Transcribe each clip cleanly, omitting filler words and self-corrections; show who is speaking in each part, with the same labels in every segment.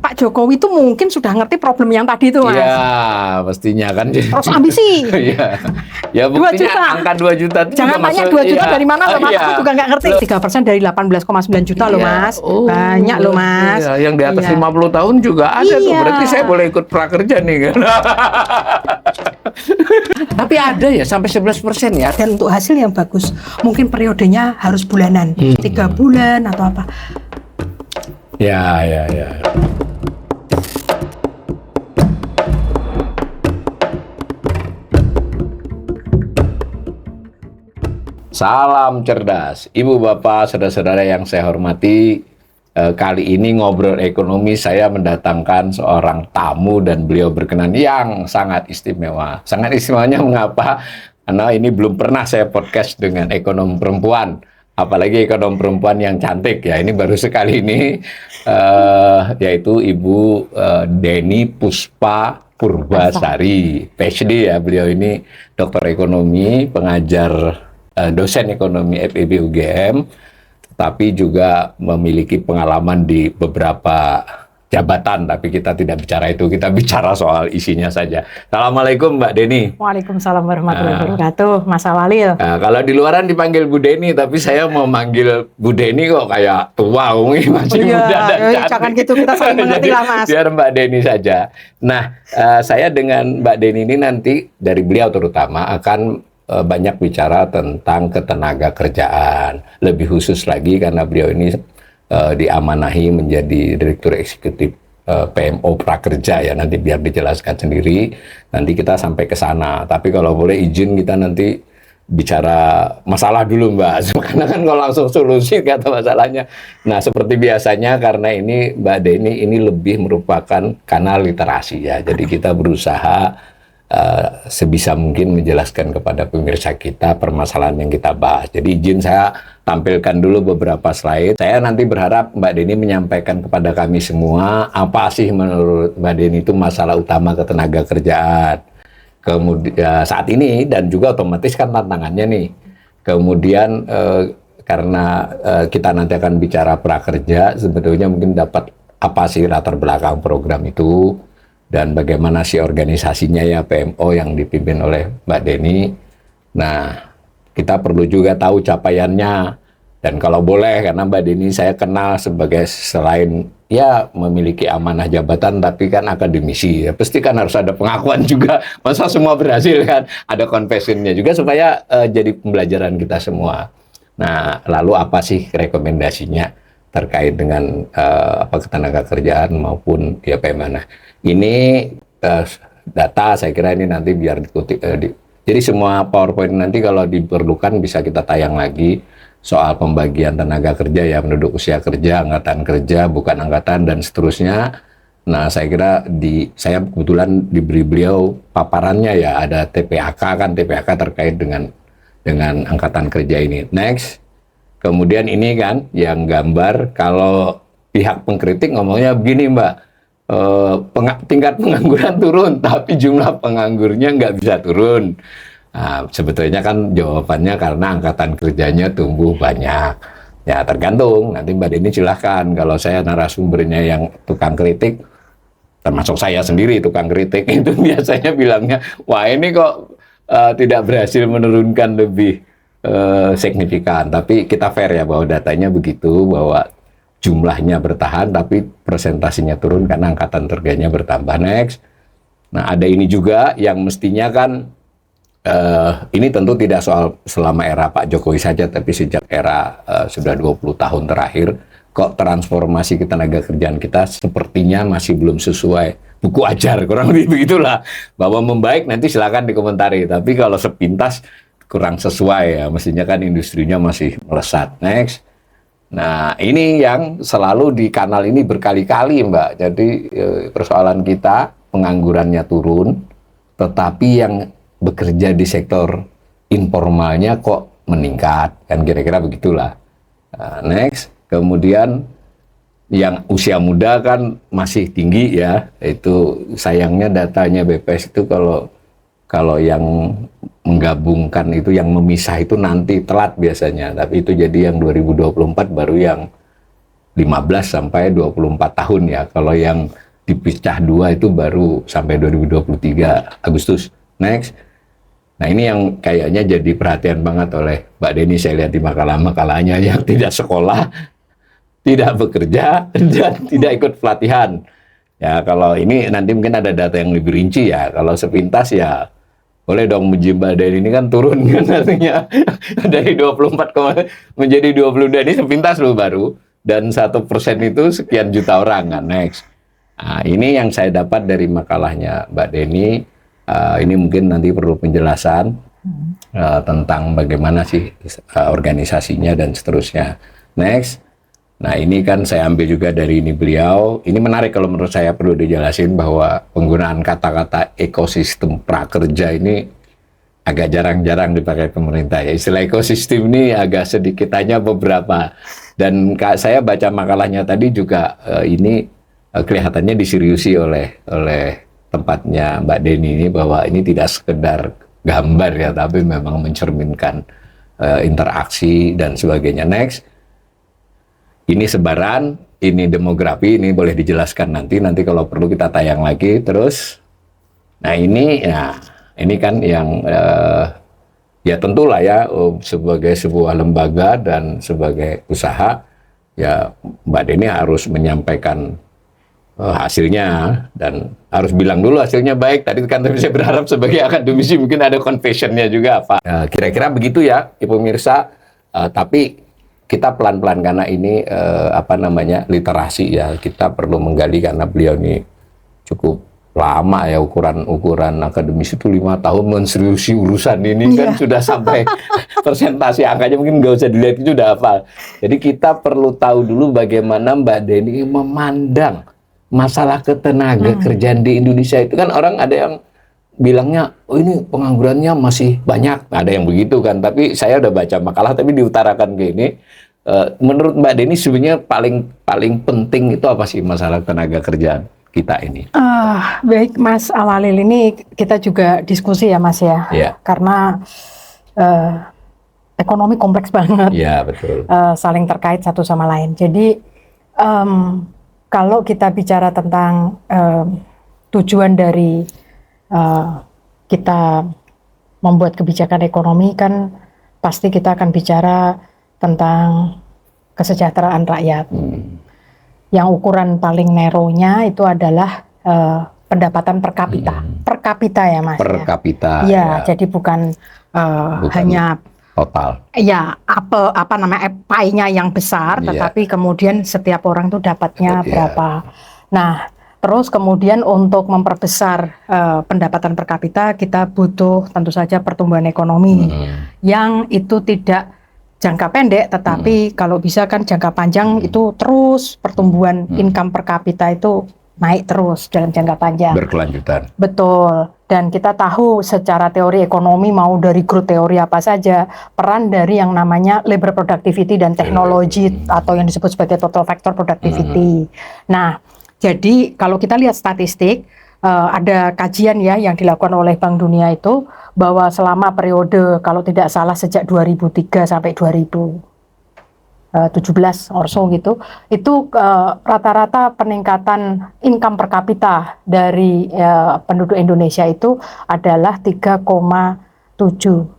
Speaker 1: Pak Jokowi itu mungkin sudah ngerti problem yang tadi itu, Mas.
Speaker 2: Iya, mestinya kan.
Speaker 1: Terus ambisi.
Speaker 2: Iya. Ya
Speaker 1: 2
Speaker 2: buktinya
Speaker 1: juta.
Speaker 2: angka 2 juta itu
Speaker 1: Jangan
Speaker 2: juga
Speaker 1: tanya
Speaker 2: masuk,
Speaker 1: 2 juta dari mana loh, Mas.
Speaker 2: Iya.
Speaker 1: Aku juga nggak ngerti. 3% dari 18,9 juta loh, Mas. Banyak loh, Mas.
Speaker 2: Iya, yang di atas
Speaker 1: Iya.
Speaker 2: 50 tahun juga ada tuh.
Speaker 1: Iya.
Speaker 2: Berarti saya boleh ikut prakerja nih kan. Tapi ada ya sampai 11% ya.
Speaker 1: Dan untuk hasil yang bagus, mungkin periodenya harus bulanan, 3 bulan atau apa.
Speaker 2: Ya. Salam cerdas, Ibu Bapak, saudara-saudara yang saya hormati. Kali ini ngobrol ekonomi saya mendatangkan seorang tamu dan beliau berkenan yang sangat istimewa. Sangat istimewanya mengapa? Karena ini belum pernah saya podcast dengan ekonom perempuan. Apalagi ekonom perempuan yang cantik ya. Ini baru sekali ini, yaitu Ibu Deni Puspa Purbasari, PhD ya. Beliau ini dokter ekonomi, pengajar dosen ekonomi FEB UGM, tapi juga memiliki pengalaman di beberapa jabatan, tapi kita tidak bicara itu, kita bicara soal isinya saja. Assalamualaikum Mbak Deni.
Speaker 1: Waalaikumsalam warahmatullahi wabarakatuh, Mas Awalil.
Speaker 2: Nah, kalau di luaran dipanggil Bu Deni, tapi saya mau manggil Bu Deni kok kayak tua, masih muda dan cantik.
Speaker 1: Jangan gitu, kita saling mengerti lah, Mas.
Speaker 2: Biar Mbak Deni saja. Nah, saya dengan Mbak Deni ini nanti, dari beliau terutama, akan banyak bicara tentang ketenaga kerjaan. Lebih khusus lagi karena beliau ini diamanahi menjadi Direktur Eksekutif PMO Prakerja ya, nanti biar dijelaskan sendiri. Nanti kita sampai ke sana. Tapi kalau boleh izin kita nanti bicara masalah dulu Mbak, karena kan kalau langsung solusi kata masalahnya. Nah seperti biasanya karena ini Mbak Deni ini lebih merupakan kanal literasi ya, jadi kita berusaha sebisa mungkin menjelaskan kepada pemirsa kita permasalahan yang kita bahas. Jadi izin saya tampilkan dulu beberapa slide. Saya nanti berharap Mbak Deni menyampaikan kepada kami semua apa sih menurut Mbak Deni itu masalah utama ketenaga kerjaan. Kemudian saat ini dan juga otomatis kan tantangannya nih. Kemudian karena kita nanti akan bicara prakerja, sebetulnya mungkin dapat apa sih latar belakang program itu. Dan bagaimana sih organisasinya ya PMO yang dipimpin oleh Mbak Deni. Nah, kita perlu juga tahu capaiannya. Dan kalau boleh, karena Mbak Deni saya kenal sebagai selain ya memiliki amanah jabatan, tapi kan akademisi. Ya, pasti kan harus ada pengakuan juga. Masa semua berhasil kan? Ada confessionnya juga supaya jadi pembelajaran kita semua. Nah, lalu apa sih rekomendasinya terkait dengan ketenaga kerjaan maupun ya bagaimana? Ini data saya kira ini nanti biar dikutip. Jadi semua PowerPoint nanti kalau diperlukan bisa kita tayang lagi soal pembagian tenaga kerja ya, penduduk usia kerja, angkatan kerja, bukan angkatan dan seterusnya. Nah saya kira saya kebetulan diberi beliau paparannya ya, ada TPAK kan, TPAK terkait dengan angkatan kerja ini. Next, kemudian ini kan yang gambar kalau pihak pengkritik ngomongnya begini Mbak. Tingkat pengangguran turun, tapi jumlah penganggurnya nggak bisa turun. Nah, sebetulnya kan jawabannya karena angkatan kerjanya tumbuh banyak. Ya tergantung, nanti Mbak Deni silahkan. Kalau saya narasumbernya yang tukang kritik, termasuk saya sendiri tukang kritik, itu biasanya bilangnya, wah ini kok tidak berhasil menurunkan lebih signifikan. Tapi kita fair ya bahwa datanya begitu, bahwa jumlahnya bertahan tapi presentasinya turun karena angkatan kerjanya bertambah. Next. Nah ada ini juga yang mestinya kan ini tentu tidak soal selama era Pak Jokowi saja, tapi sejak era sudah 20 tahun terakhir kok transformasi ketenaga kerjaan kita sepertinya masih belum sesuai buku ajar, kurang lebih begitulah. Bahwa membaik nanti silakan dikomentari, tapi kalau sepintas kurang sesuai ya, mestinya kan industrinya masih melesat. Next. Nah ini yang selalu di kanal ini berkali-kali Mbak, jadi persoalan kita penganggurannya turun, tetapi yang bekerja di sektor informalnya kok meningkat, kan kira-kira begitulah. Next, kemudian yang usia muda kan masih tinggi ya, itu sayangnya datanya BPS itu kalau yang menggabungkan itu, yang memisah itu nanti telat biasanya, tapi itu jadi yang 2024 baru yang 15 sampai 24 tahun ya. Kalau yang dipecah 2 itu baru sampai 2023 Agustus. Next. Nah ini yang kayaknya jadi perhatian banget oleh Mbak Deni, saya lihat di makalah-makalahnya, yang tidak sekolah, tidak bekerja, dan tidak ikut pelatihan. Ya kalau ini nanti mungkin ada data yang lebih rinci ya. Kalau sepintas ya boleh dong muji Mbak Deni, ini kan turun kan artinya dari 24 menjadi 22, ini sepintas loh baru. Dan 1% itu sekian juta orang kan. Next. Nah, ini yang saya dapat dari makalahnya Mbak Deni. Ini mungkin nanti perlu penjelasan tentang bagaimana sih organisasinya dan seterusnya. Next. Nah ini kan saya ambil juga dari ini beliau. Ini menarik kalau menurut saya, perlu dijelasin bahwa penggunaan kata-kata ekosistem prakerja ini agak jarang-jarang dipakai pemerintah ya. Istilah ekosistem ini agak sedikit, hanya beberapa. Dan saya baca makalahnya tadi juga ini kelihatannya diseriusi oleh tempatnya Mbak Deni ini, bahwa ini tidak sekedar gambar ya, tapi memang mencerminkan interaksi dan sebagainya. Next, ini sebaran, ini demografi, ini boleh dijelaskan nanti kalau perlu kita tayang lagi terus. Nah ini kan yang ya tentulah ya sebagai sebuah lembaga dan sebagai usaha ya Mbak Deni harus menyampaikan hasilnya, dan harus bilang dulu hasilnya baik. Tadi kan saya berharap sebagai akademisi mungkin ada confessionnya juga apa. Kira-kira begitu ya pemirsa. Tapi kita pelan-pelan karena ini literasi ya, kita perlu menggali karena beliau ini cukup lama ya, ukuran akademisi itu 5 tahun menseriusi urusan ini kan sudah sampai persentase angkanya mungkin nggak usah dilihat, itu udah hafal. Jadi kita perlu tahu dulu bagaimana Mbak Deni memandang masalah ketenaga kerjaan di Indonesia. Itu kan orang ada yang bilangnya, oh ini penganggurannya masih banyak, ada yang begitu kan. Tapi saya udah baca makalah tapi diutarakan ke ini. Menurut Mbak Deni sebenarnya paling penting itu apa sih masalah tenaga kerjaan kita ini?
Speaker 1: Baik Mas Awalil, ini kita juga diskusi ya Mas ya. Karena ekonomi kompleks banget. Iya betul. Saling terkait satu sama lain. Jadi kalau kita bicara tentang tujuan dari kita membuat kebijakan ekonomi, kan pasti kita akan bicara tentang kesejahteraan rakyat. Yang ukuran paling narrow-nya itu adalah pendapatan per kapita. Per kapita ya Mas. Per kapita. Ya, jadi bukan hanya total. Ya, pie-nya yang besar, tetapi kemudian setiap orang tuh dapatnya berapa. Nah, terus kemudian untuk memperbesar pendapatan per kapita, kita butuh tentu saja pertumbuhan ekonomi yang itu tidak jangka pendek, tetapi kalau bisa kan jangka panjang itu terus pertumbuhan income per kapita itu naik terus dalam jangka panjang. Berkelanjutan. Betul. Dan kita tahu secara teori ekonomi, mau dari growth teori apa saja, peran dari yang namanya labor productivity dan teknologi atau yang disebut sebagai total factor productivity. Nah, jadi kalau kita lihat statistik, ada kajian ya yang dilakukan oleh Bank Dunia itu, bahwa selama periode kalau tidak salah sejak 2003 sampai 2017 or so gitu, itu rata-rata peningkatan income per kapita dari penduduk Indonesia itu adalah 3,7%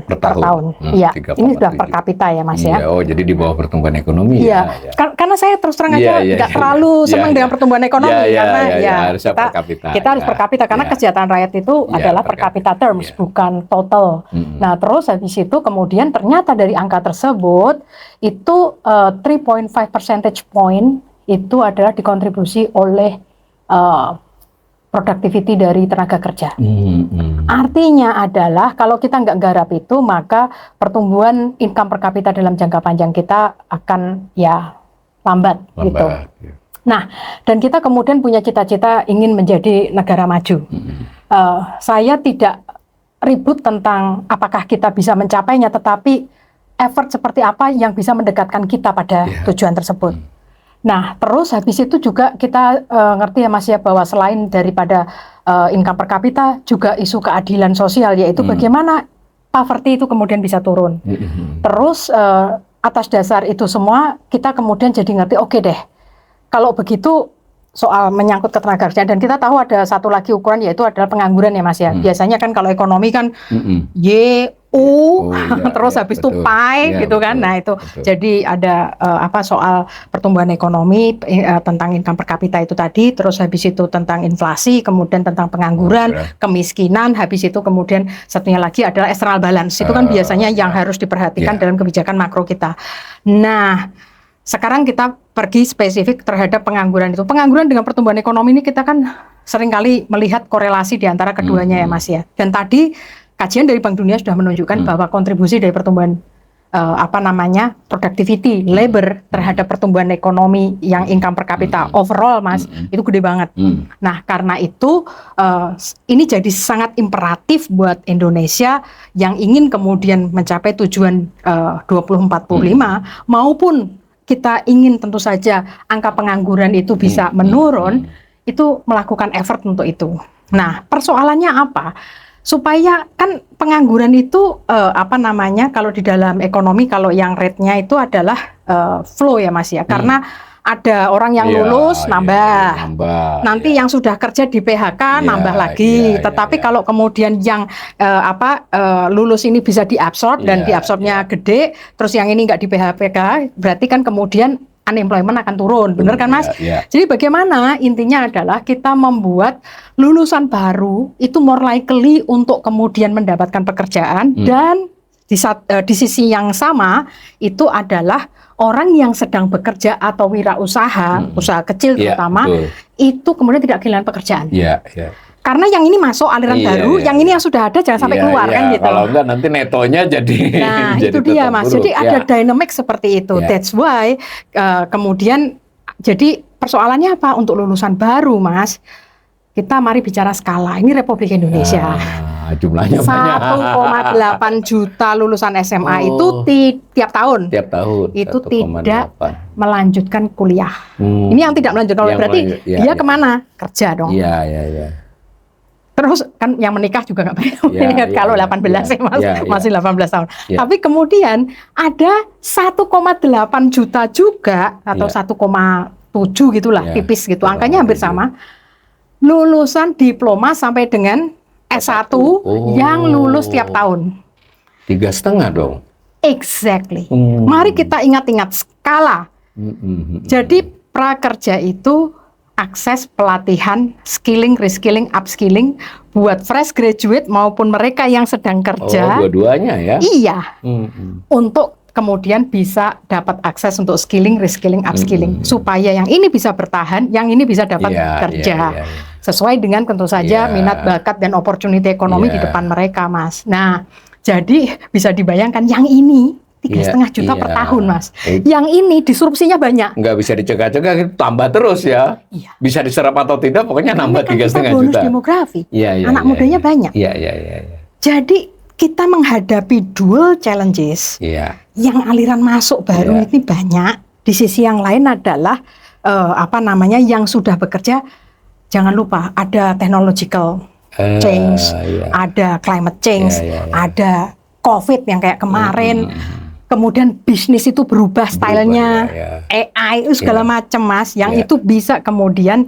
Speaker 1: per tahun. Iya, ini sudah per kapita ya Mas ya. Oh, jadi di bawah pertumbuhan ekonomi ya. Karena saya terus terang aja nggak terlalu senang dengan pertumbuhan ekonomi, karena kita harus per kapita, karena kesejahteraan rakyat itu adalah per kapita terms, bukan total. Nah, terus habis itu kemudian ternyata dari angka tersebut itu 3.5 percentage point itu adalah dikontribusi oleh productivity dari tenaga kerja. Artinya adalah kalau kita nggak garap itu, maka pertumbuhan income per kapita dalam jangka panjang kita akan ya lambat. Gitu. Nah, dan kita kemudian punya cita-cita ingin menjadi negara maju. Saya tidak ribut tentang apakah kita bisa mencapainya, tetapi effort seperti apa yang bisa mendekatkan kita pada tujuan tersebut. Nah, terus habis itu juga kita ngerti ya Mas ya, bahwa selain daripada income per kapita, juga isu keadilan sosial, yaitu bagaimana poverty itu kemudian bisa turun. Terus atas dasar itu semua kita kemudian jadi ngerti, oke deh, kalau begitu soal menyangkut ketenagakerjaan, dan kita tahu ada satu lagi ukuran yaitu adalah pengangguran ya Mas ya. Biasanya kan kalau ekonomi kan terus habis itu pi gitu kan. Nah itu jadi ada soal pertumbuhan ekonomi, tentang income per kapita itu tadi, terus habis itu tentang inflasi, kemudian tentang pengangguran, kemiskinan, habis itu kemudian satunya lagi adalah external balance. Itu kan biasanya yang harus diperhatikan dalam kebijakan makro kita. Nah, sekarang kita pergi spesifik terhadap pengangguran itu. Pengangguran dengan pertumbuhan ekonomi ini kita kan seringkali melihat korelasi di antara keduanya ya Mas ya. Dan tadi kajian dari Bank Dunia sudah menunjukkan bahwa kontribusi dari pertumbuhan productivity, labor terhadap pertumbuhan ekonomi yang income per kapita overall Mas, itu gede banget. Nah karena itu ini jadi sangat imperatif buat Indonesia yang ingin kemudian mencapai tujuan 2045 maupun kita ingin tentu saja angka pengangguran itu bisa menurun, itu melakukan effort untuk itu. Nah, persoalannya apa? Supaya kan pengangguran itu kalau di dalam ekonomi kalau yang rate-nya itu adalah flow ya Mas ya. Karena ada orang yang lulus nambah. Nanti yang sudah kerja di PHK nambah lagi. Tetapi kalau kemudian yang lulus ini bisa diabsorb dan diabsorbnya gede, terus yang ini nggak di PHK, berarti kan kemudian unemployment akan turun, benar kan Mas? Jadi bagaimana intinya adalah kita membuat lulusan baru itu more likely untuk kemudian mendapatkan pekerjaan dan di sisi yang sama itu adalah orang yang sedang bekerja atau wirausaha, usaha kecil terutama, itu kemudian tidak kehilangan pekerjaan. Karena yang ini masuk aliran baru, yang ini yang sudah ada jangan sampai keluar kan gitu.
Speaker 2: Kalau enggak nanti netonya jadi
Speaker 1: itu dia Mas. Jadi ada dynamic seperti itu. That's why kemudian jadi persoalannya apa untuk lulusan baru Mas? Kita mari bicara skala. Ini Republik Indonesia.
Speaker 2: Jumlahnya
Speaker 1: 1,8 juta lulusan SMA itu tiap tahun. Itu tidak melanjutkan kuliah. Ini yang tidak melanjutkan kuliah berarti dia kemana? Kerja dong. Terus kan yang menikah juga nggak banyak. Kalau 18 masih 18 tahun. Tapi kemudian ada 1,8 juta juga atau 1,7 gitulah, tipis gitu. Angkanya hampir sama. Lulusan diploma sampai dengan S1 yang lulus tiap tahun.
Speaker 2: 3,5 dong.
Speaker 1: Exactly. Mari kita ingat-ingat skala. Jadi prakerja itu akses pelatihan, skilling, reskilling, upskilling buat fresh graduate maupun mereka yang sedang kerja.
Speaker 2: Dua-duanya ya?
Speaker 1: Iya. Untuk kemudian bisa dapat akses untuk skilling, reskilling, upskilling supaya yang ini bisa bertahan, yang ini bisa dapat kerja. Sesuai dengan tentu saja minat, bakat, dan opportunity ekonomi di depan mereka, Mas. Nah, jadi bisa dibayangkan yang ini 3,5 juta per tahun, Mas. Yang ini disrupsinya banyak.
Speaker 2: Nggak bisa dicegah-cegah, tambah terus ya. Bisa diserap atau tidak, pokoknya nambah 3,5 juta.
Speaker 1: Bonus demografi. Anak mudanya banyak. Jadi kita menghadapi dual challenges. Yang aliran masuk baru ini banyak. Di sisi yang lain adalah yang sudah bekerja. Jangan lupa ada technological change, ada climate change, ada COVID yang kayak kemarin. Kemudian bisnis itu berubah stylenya, AI itu segala macam, Mas. Yang itu bisa kemudian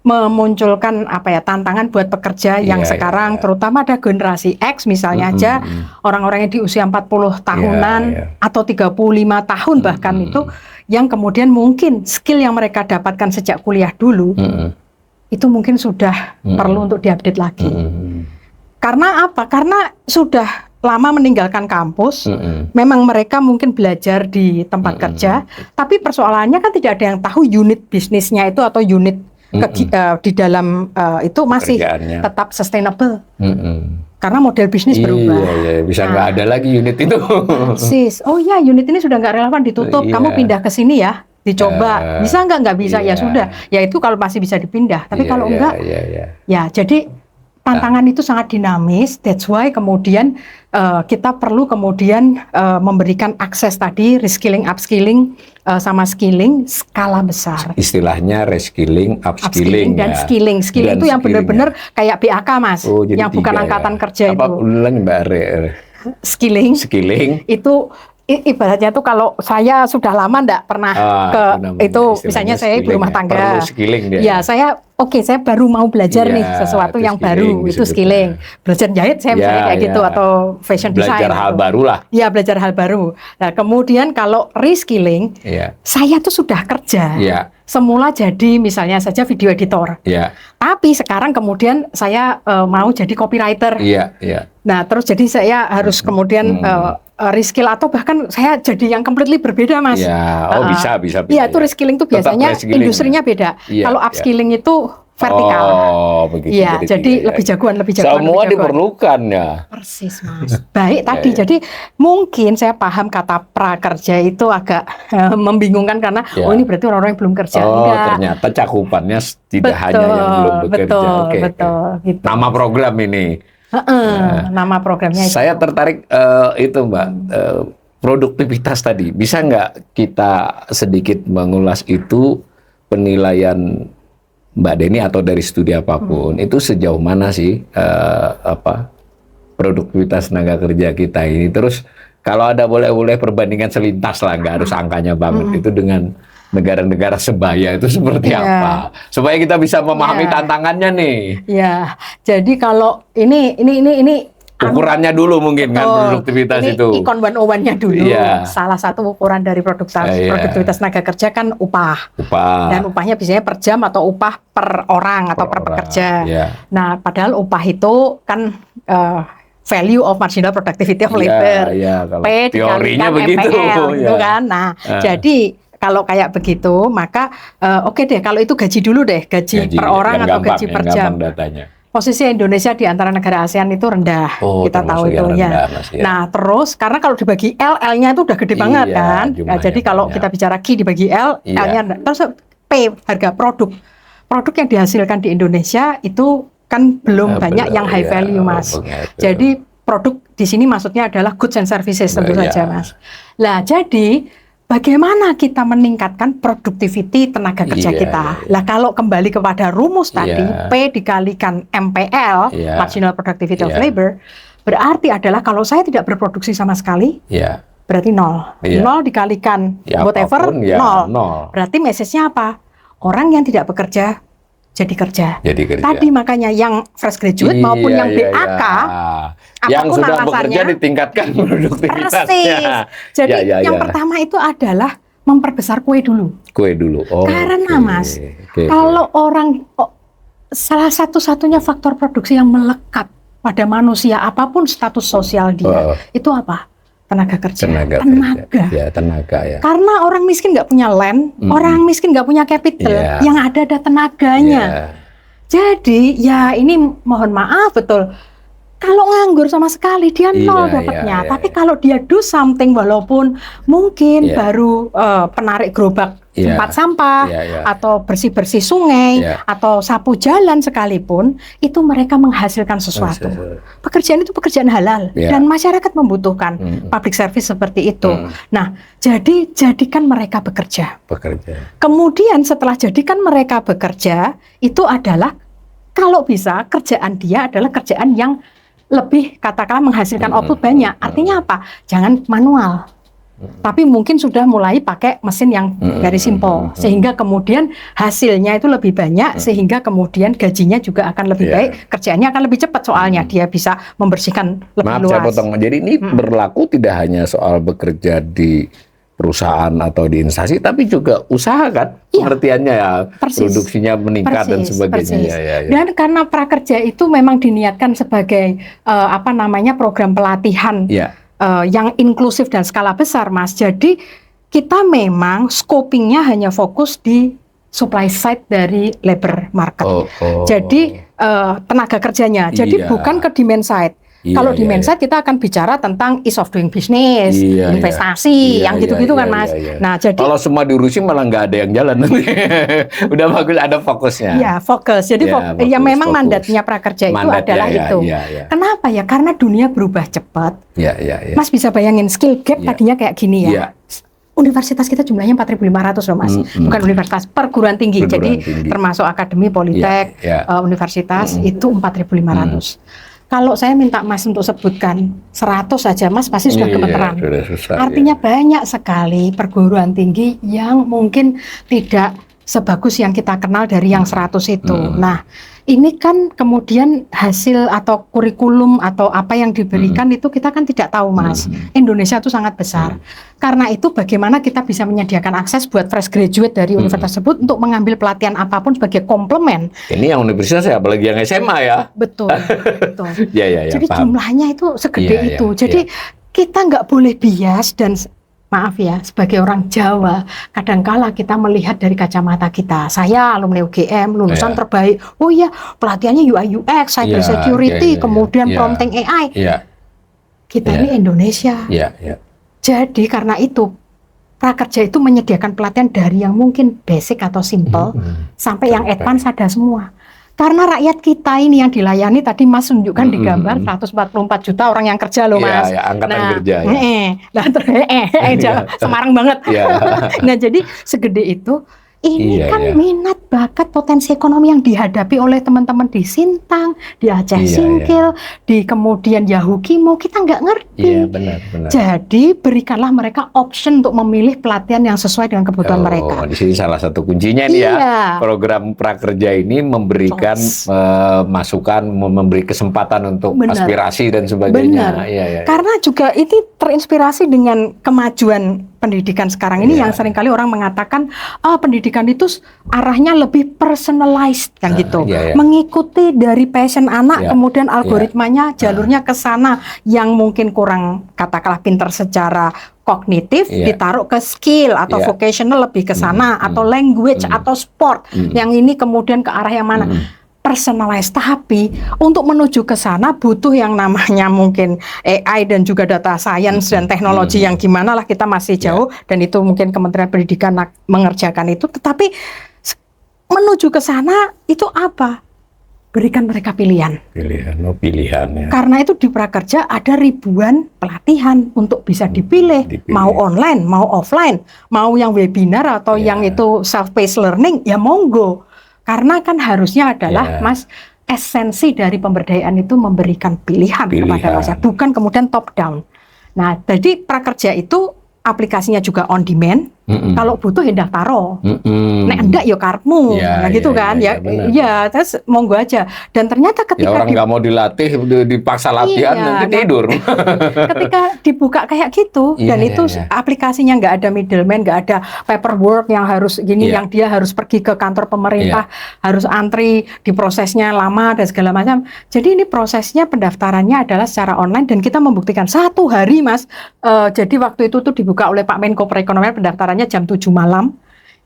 Speaker 1: memunculkan tantangan buat pekerja yang sekarang, terutama ada generasi X misalnya aja, orang-orang yang di usia 40 tahunan atau 35 tahun bahkan itu, yang kemudian mungkin skill yang mereka dapatkan sejak kuliah dulu, itu mungkin sudah perlu untuk diupdate lagi. Karena apa? Karena sudah lama meninggalkan kampus, memang mereka mungkin belajar di tempat kerja, tapi persoalannya kan tidak ada yang tahu unit bisnisnya itu atau unit di dalam itu masih tetap sustainable. Karena model bisnis berubah.
Speaker 2: Bisa nggak ada lagi unit itu.
Speaker 1: Unit ini sudah nggak relevan, ditutup. Kamu pindah ke sini ya, dicoba. Bisa nggak bisa, ya sudah. Ya itu kalau masih bisa dipindah. Tapi kalau enggak, ya jadi tantangan itu sangat dinamis. That's why kemudian kita perlu kemudian memberikan akses tadi, reskilling, upskilling, sama skilling skala besar.
Speaker 2: Istilahnya reskilling, upskilling
Speaker 1: dan skilling. Skilling itu yang benar-benar kayak BAK, Mas. Yang bukan angkatan kerja itu.
Speaker 2: Apa ulang Mbak Re?
Speaker 1: Skilling.
Speaker 2: Skilling.
Speaker 1: Itu ibaratnya tuh kalau saya sudah lama enggak pernah misalnya saya ibu rumah tangga.
Speaker 2: Perlu skilling dia.
Speaker 1: Ya, saya baru mau belajar nih sesuatu yang baru, itu skilling. Belajar jahit saya misalnya kayak gitu, atau fashion design.
Speaker 2: Belajar hal baru lah.
Speaker 1: Ya, belajar hal baru. Nah, kemudian kalau reskilling, saya tuh sudah kerja. Semula jadi misalnya saja video editor. Tapi sekarang kemudian saya mau jadi copywriter. Nah, terus jadi saya harus kemudian reskill, atau bahkan saya jadi yang completely berbeda, Mas.
Speaker 2: Bisa.
Speaker 1: Iya, itu reskilling itu biasanya industrinya beda. Kalau upskilling itu vertikal.
Speaker 2: Begitu.
Speaker 1: Iya, jadi lebih jagoan.
Speaker 2: Semua diperlukan ya.
Speaker 1: Persis, Mas. Baik tadi. Jadi mungkin saya paham kata prakerja itu agak membingungkan karena ini berarti orang-orang yang belum kerja. Enggak.
Speaker 2: Ternyata cakupannya tidak hanya yang belum bekerja.
Speaker 1: Betul. Gitu.
Speaker 2: Nama program ini.
Speaker 1: Nama programnya itu.
Speaker 2: Saya tertarik itu, Mbak. Produktivitas tadi. Bisa nggak kita sedikit mengulas itu, penilaian Mbak Deni atau dari studi apapun itu sejauh mana sih produktivitas tenaga kerja kita ini? Terus kalau ada boleh perbandingan selintas lah, nggak harus angkanya banget, itu dengan negara-negara sebaya itu seperti apa? Supaya kita bisa memahami tantangannya nih. Ya,
Speaker 1: jadi kalau ini
Speaker 2: ukurannya dulu mungkin kan produktivitas
Speaker 1: ini
Speaker 2: itu.
Speaker 1: Icon 101-nya dulu. Salah satu ukuran dari produktivitas tenaga kerja kan upah. Dan upahnya biasanya per jam atau upah per orang atau per pekerja. Nah, padahal upah itu kan value of marginal productivity of labor.
Speaker 2: P teorinya begitu.
Speaker 1: Gitu kan. Nah, jadi kalau kayak begitu, maka oke deh, kalau itu gaji dulu deh, gaji per orang atau gaji per jam. Posisi Indonesia di antara negara ASEAN itu rendah, kita tahu itu ya. Nah, terus karena kalau dibagi L-nya itu udah gede banget kan. Nah, jadi kalau kita bicara Q dibagi L-nya terus P, harga produk yang dihasilkan di Indonesia itu kan belum banyak yang high value, Mas. Jadi produk di sini maksudnya adalah goods and services tentu saja, Mas. Lah, jadi bagaimana kita meningkatkan produktiviti tenaga kerja kita? Lah, kalau kembali kepada rumus tadi, P dikalikan MPL, marginal productivity of labor, berarti adalah kalau saya tidak berproduksi sama sekali, berarti nol. Nol dikalikan whatever, nol. Berarti message-nya apa? Orang yang tidak bekerja jadi kerja. Tadi makanya yang fresh graduate maupun yang BAK,
Speaker 2: yang sudah bekerja ditingkatkan produktivitasnya.
Speaker 1: Jadi yang pertama itu adalah memperbesar kue dulu. Karena Mas, kalau orang salah satu-satunya faktor produksi yang melekat pada manusia apapun status sosial dia itu apa? Tenaga kerja. Tenaga. Karena orang miskin nggak punya land, orang miskin nggak punya capital, yang ada tenaganya. Jadi ya ini mohon maaf betul. Kalau nganggur sama sekali dia nol dapatnya. Tapi kalau dia do something, walaupun mungkin baru penarik gerobak tempat sampah atau bersih-bersih sungai atau sapu jalan sekalipun, itu mereka menghasilkan sesuatu. Pekerjaan itu pekerjaan halal dan masyarakat membutuhkan public service seperti itu. Nah, jadikan mereka bekerja. Kemudian setelah jadikan mereka bekerja, itu adalah kalau bisa kerjaan dia adalah kerjaan yang lebih katakanlah menghasilkan output banyak. Artinya apa? Jangan manual. Tapi mungkin sudah mulai pakai mesin yang very simple, sehingga kemudian hasilnya itu lebih banyak, sehingga kemudian gajinya juga akan lebih baik, kerjaannya akan lebih cepat soalnya dia bisa membersihkan lebih luas.
Speaker 2: Saya potong. Jadi ini berlaku tidak hanya soal bekerja di perusahaan atau di instansi, tapi juga usaha kan, pengertiannya produksinya meningkat dan sebagainya.
Speaker 1: Dan karena prakerja itu memang diniatkan sebagai program pelatihan yang inklusif dan skala besar, Mas. Jadi kita memang scopingnya hanya fokus di supply side dari labor market. Jadi tenaga kerjanya. Jadi bukan ke demand side. Kalau di mindset kita akan bicara tentang ease of doing business, investasi, yang gitu-gitu kan, Mas. Nah, jadi
Speaker 2: kalau semua diurusin malah nggak ada yang jalan. Udah bagus, ada fokusnya.
Speaker 1: Ya, fokus. Jadi memang mandatnya prakerja itu adalah itu. Kenapa ya? Karena dunia berubah cepat. Mas bisa bayangin skill gap tadinya kayak gini ya. Universitas kita jumlahnya 4.500 loh, Mas. Bukan universitas, perguruan tinggi. Jadi termasuk akademi, politek, universitas itu 4.500. Kalau saya minta Mas untuk sebutkan 100 saja, Mas pasti sudah gemeteran.
Speaker 2: Sudah susah,
Speaker 1: Artinya banyak sekali perguruan tinggi yang mungkin tidak sebagus yang kita kenal dari yang 100 itu. Nah, ini kan kemudian hasil atau kurikulum atau apa yang diberikan itu kita kan tidak tahu, Mas. Indonesia itu sangat besar. Karena itu bagaimana kita bisa menyediakan akses buat fresh graduate dari universitas tersebut untuk mengambil pelatihan apapun sebagai komplement.
Speaker 2: Ini yang universitas ya, apalagi yang SMA ya.
Speaker 1: Betul, betul.
Speaker 2: Ya,
Speaker 1: Jadi
Speaker 2: paham.
Speaker 1: jumlahnya itu segede itu. Jadi kita nggak boleh bias dan maaf ya, sebagai orang Jawa, kadangkala kita melihat dari kacamata kita. Saya alumni UGM, lulusan terbaik. Oh iya, pelatihannya UI UX, cyber security, kemudian prompting AI. Kita ini Indonesia. Jadi karena itu, prakerja itu menyediakan pelatihan dari yang mungkin basic atau simple, sampai yang advance ada semua. Karena rakyat kita ini yang dilayani, tadi Mas tunjukkan di gambar 144 juta orang yang kerja loh, Mas.
Speaker 2: Angkatan kerja.
Speaker 1: Semarang banget. Nah, jadi segede itu, ini kan minat, bakat, potensi ekonomi yang dihadapi oleh teman-teman di Sintang, di Aceh Singkil, di kemudian Yahoo Kimo, kita nggak ngerti.
Speaker 2: Benar.
Speaker 1: Jadi berikanlah mereka option untuk memilih pelatihan yang sesuai dengan kebutuhan mereka.
Speaker 2: Di sini salah satu kuncinya nih ya. Program prakerja ini memberikan masukan, memberi kesempatan untuk aspirasi dan sebagainya.
Speaker 1: Karena juga ini terinspirasi dengan kemajuan pendidikan sekarang ini yang seringkali orang mengatakan pendidikan itu arahnya lebih personalized kan gitu, mengikuti dari passion anak, kemudian algoritmanya jalurnya ke sana yang mungkin kurang katakanlah pintar secara kognitif ditaruh ke skill atau vocational lebih ke sana, atau language atau sport yang ini kemudian ke arah yang mana. Personalized, tapi untuk menuju ke sana butuh yang namanya mungkin AI dan juga data science dan teknologi yang gimana lah, kita masih jauh dan itu mungkin Kementerian Pendidikan mengerjakan itu, tetapi menuju ke sana itu apa? Berikan mereka pilihan. Pilihan. Karena itu di prakerja ada ribuan pelatihan untuk bisa dipilih. Mau online, mau offline, mau yang webinar atau yang itu self-paced learning, ya monggo. Karena kan harusnya adalah Mas, esensi dari pemberdayaan itu memberikan pilihan kepada masyarakat, bukan kemudian top down. Nah, jadi prakerja itu aplikasinya juga on demand. Kalau butuh hendak taro, nek enggak ya karepmu, nah gitu kan, terus monggo aja. Dan ternyata ketika
Speaker 2: orang nggak mau dilatih, dipaksa latihan nanti tidur.
Speaker 1: Ketika dibuka kayak gitu, dan itu aplikasinya nggak ada middleman, nggak ada paperwork yang harus gini, yang dia harus pergi ke kantor pemerintah, harus antri, di prosesnya lama dan segala macam. Jadi ini prosesnya pendaftarannya adalah secara online dan kita membuktikan 1 hari, Mas. Jadi waktu itu tuh dibuka oleh Pak Menko Perekonomian, pendaftarannya jam 7 malam,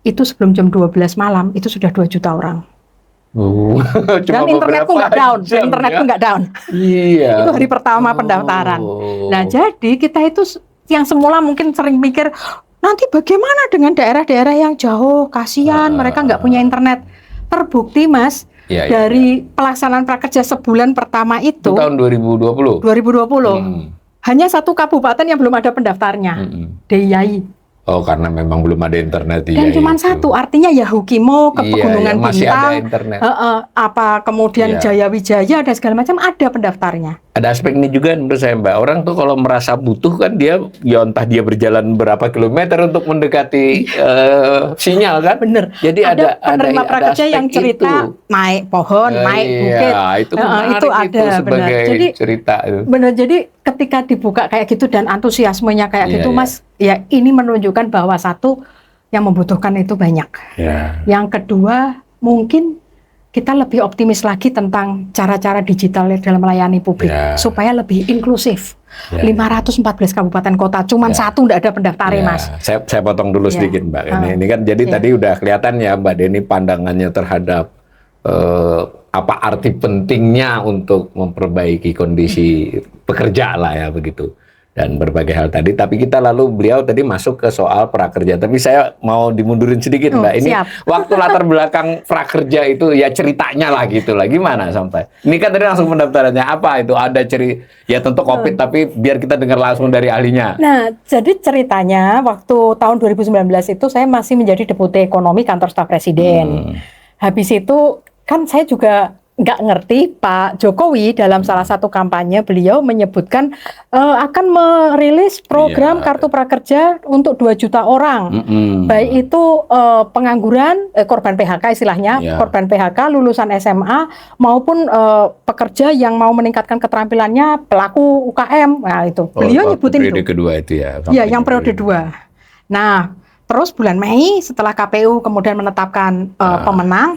Speaker 1: itu sebelum jam 12 malam itu sudah 2 juta orang. Dan internetku nggak down, internetku nggak down. Itu hari pertama pendaftaran. Nah, jadi kita itu yang semula mungkin sering mikir, nanti bagaimana dengan daerah-daerah yang jauh, kasihan mereka nggak punya internet. Terbukti, Mas, dari pelaksanaan prakerja sebulan pertama itu
Speaker 2: tahun 2020.
Speaker 1: Hanya 1 kabupaten yang belum ada pendaftarnya, Deiyai.
Speaker 2: Karena memang belum ada internet.
Speaker 1: Dan cuma 1, artinya Yahoo Kimo, ke Pegunungan
Speaker 2: masih
Speaker 1: Bintang,
Speaker 2: ada internet.
Speaker 1: Kemudian Jaya Wijaya dan segala macam ada pendaftarnya.
Speaker 2: Ada aspek ini juga menurut saya, Mbak. Orang tuh kalau merasa butuh kan dia, entah dia berjalan berapa kilometer untuk mendekati sinyal kan.
Speaker 1: Bener.
Speaker 2: Jadi ada
Speaker 1: penerima prakerja yang cerita itu. Naik pohon, naik bukit.
Speaker 2: Itu menarik, itu ada sebagai
Speaker 1: jadi, cerita itu. Benar. Jadi ketika dibuka kayak gitu dan antusiasmenya kayak gitu, Mas, ya ini menunjukkan bahwa satu, yang membutuhkan itu banyak. Yang kedua, mungkin kita lebih optimis lagi tentang cara-cara digital dalam melayani publik supaya lebih inklusif. 514 kabupaten kota, cuman 1 tidak ada pendaftarnya, Mas.
Speaker 2: Saya potong dulu sedikit, Mbak. Ini kan jadi tadi udah kelihatan ya Mbak Deni pandangannya terhadap apa arti pentingnya untuk memperbaiki kondisi pekerja lah ya begitu. Dan berbagai hal tadi, tapi kita lalu beliau tadi masuk ke soal prakerja. Tapi saya mau dimundurin sedikit, Mbak. Ini waktu latar belakang prakerja itu ya ceritanya lah gitu lah. Gimana sampai? Ini kan tadi langsung pendaftarannya apa itu? Ada ya tentu COVID, tapi biar kita dengar langsung dari ahlinya.
Speaker 1: Nah, jadi ceritanya waktu tahun 2019 itu saya masih menjadi Deputi Ekonomi Kantor Staf Presiden. Habis itu kan saya juga nggak ngerti Pak Jokowi dalam salah satu kampanye beliau menyebutkan akan merilis program kartu prakerja untuk 2 juta orang. Baik itu pengangguran, korban PHK istilahnya, korban PHK, lulusan SMA maupun pekerja yang mau meningkatkan keterampilannya, pelaku UKM. Nah itu beliau nyebutin
Speaker 2: periode kedua itu ya.
Speaker 1: Iya, yang periode 2. Nah, terus bulan Mei setelah KPU kemudian menetapkan pemenang,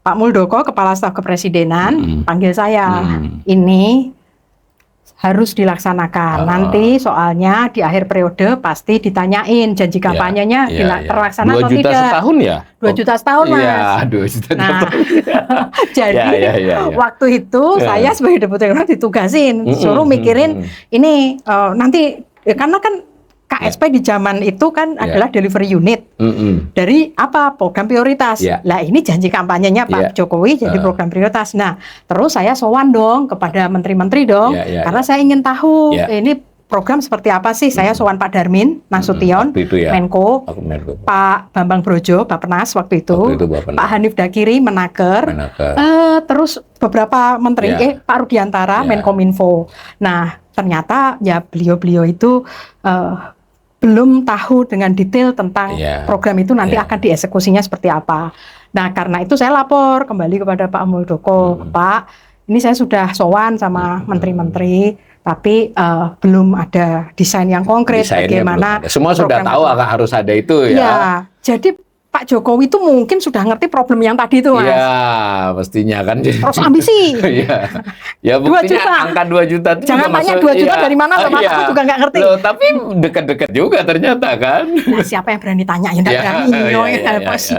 Speaker 1: Pak Muldoko, Kepala Staf Kepresidenan, panggil saya, ini harus dilaksanakan. Nanti soalnya di akhir periode pasti ditanyain janji kampanyenya terlaksana atau tidak. 2
Speaker 2: juta setahun ya?
Speaker 1: 2 juta setahun, Mas.
Speaker 2: Iya, 2 juta
Speaker 1: nah, jadi waktu itu saya sebagai Deputi ditugasin, suruh mikirin ini nanti, karena kan KSP di zaman itu kan adalah delivery unit dari apa program prioritas. Lah ini janji kampanyenya Pak Jokowi jadi program prioritas. Nah terus saya sowan dong kepada menteri-menteri dong, karena saya ingin tahu ini program seperti apa sih. Saya sowan Pak Darmin Nasution, Menko, Pak Bambang Brojo, Bappenas waktu itu, Pak Hanif Dakiri, Menaker, terus beberapa menteri, Pak Rudiantara, Menkominfo. Nah ternyata ya beliau-beliau itu belum tahu dengan detail tentang program itu nanti akan dieksekusinya seperti apa. Nah karena itu saya lapor kembali kepada Pak Muldoko, Pak, ini saya sudah sowan sama menteri-menteri, tapi belum ada desain yang konkret bagaimana.
Speaker 2: Semua sudah tahu akan harus ada itu ya.
Speaker 1: Iya, jadi Pak Jokowi itu mungkin sudah ngerti problem yang tadi itu, Mas.
Speaker 2: Iya, mestinya kan.
Speaker 1: Terus ambisi.
Speaker 2: Ya buktinya angka 2 juta itu
Speaker 1: jangan tanya 2 juta dari mana, aku juga nggak ngerti.
Speaker 2: Loh, tapi dekat-dekat juga ternyata kan.
Speaker 1: Nah, siapa yang berani tanya? Ya enggak berani.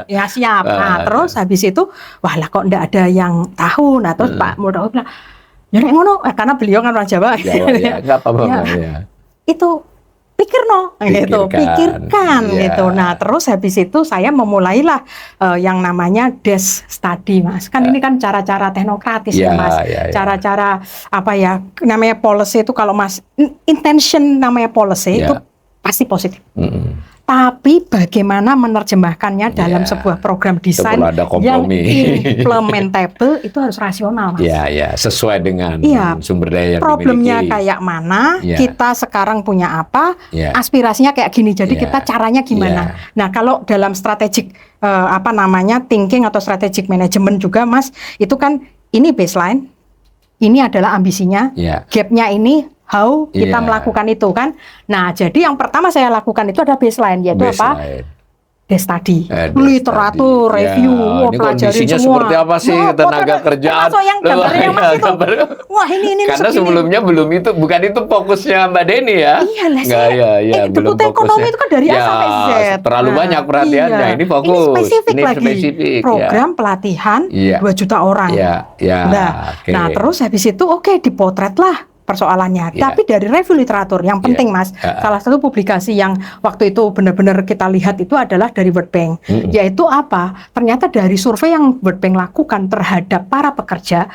Speaker 1: Ya siap. Nah, terus habis itu, wah lah kok enggak ada yang tahu. Nah, terus Pak Muldoko bilang, ya nek ngono, karena beliau kan orang Jawa.
Speaker 2: Enggak apa-apa ya.
Speaker 1: Itu pikirkan gitu. Nah terus habis itu saya memulailah yang namanya desk study, Mas. Kan ini kan cara-cara teknokratis ya, Mas. Cara-cara apa ya namanya policy itu, kalau Mas intention namanya policy itu pasti positif. Tapi bagaimana menerjemahkannya dalam sebuah program desain yang implementable itu harus rasional, Mas.
Speaker 2: Iya, sesuai dengan sumber daya yang
Speaker 1: problemnya dimiliki. Kayak mana, kita sekarang punya apa, aspirasinya kayak gini. Jadi kita caranya gimana. Nah, kalau dalam strategic thinking atau strategic management juga, Mas, itu kan ini baseline, ini adalah ambisinya, gapnya ini how kita melakukan itu kan. Nah, jadi yang pertama saya lakukan itu ada baseline, yaitu apa? Desk study, literatur, review, pelajari semua.
Speaker 2: Seperti apa sih tenaga kerjaan?
Speaker 1: Yang gambarnya Mas itu. Wah, ini
Speaker 2: karena sebelumnya belum itu, bukan itu fokusnya Mbak Deni ya.
Speaker 1: Iya lah sih. Deputi ekonomi itu kan dari A sampai Z.
Speaker 2: Terlalu banyak perhatiannya. Ini fokus.
Speaker 1: Ini spesifik. Program pelatihan 2 juta orang. Nah, terus habis itu dipotret lah persoalannya. Tapi dari review literatur yang penting, Mas, salah satu publikasi yang waktu itu benar-benar kita lihat itu adalah dari World Bank, yaitu apa? Ternyata dari survei yang World Bank lakukan terhadap para pekerja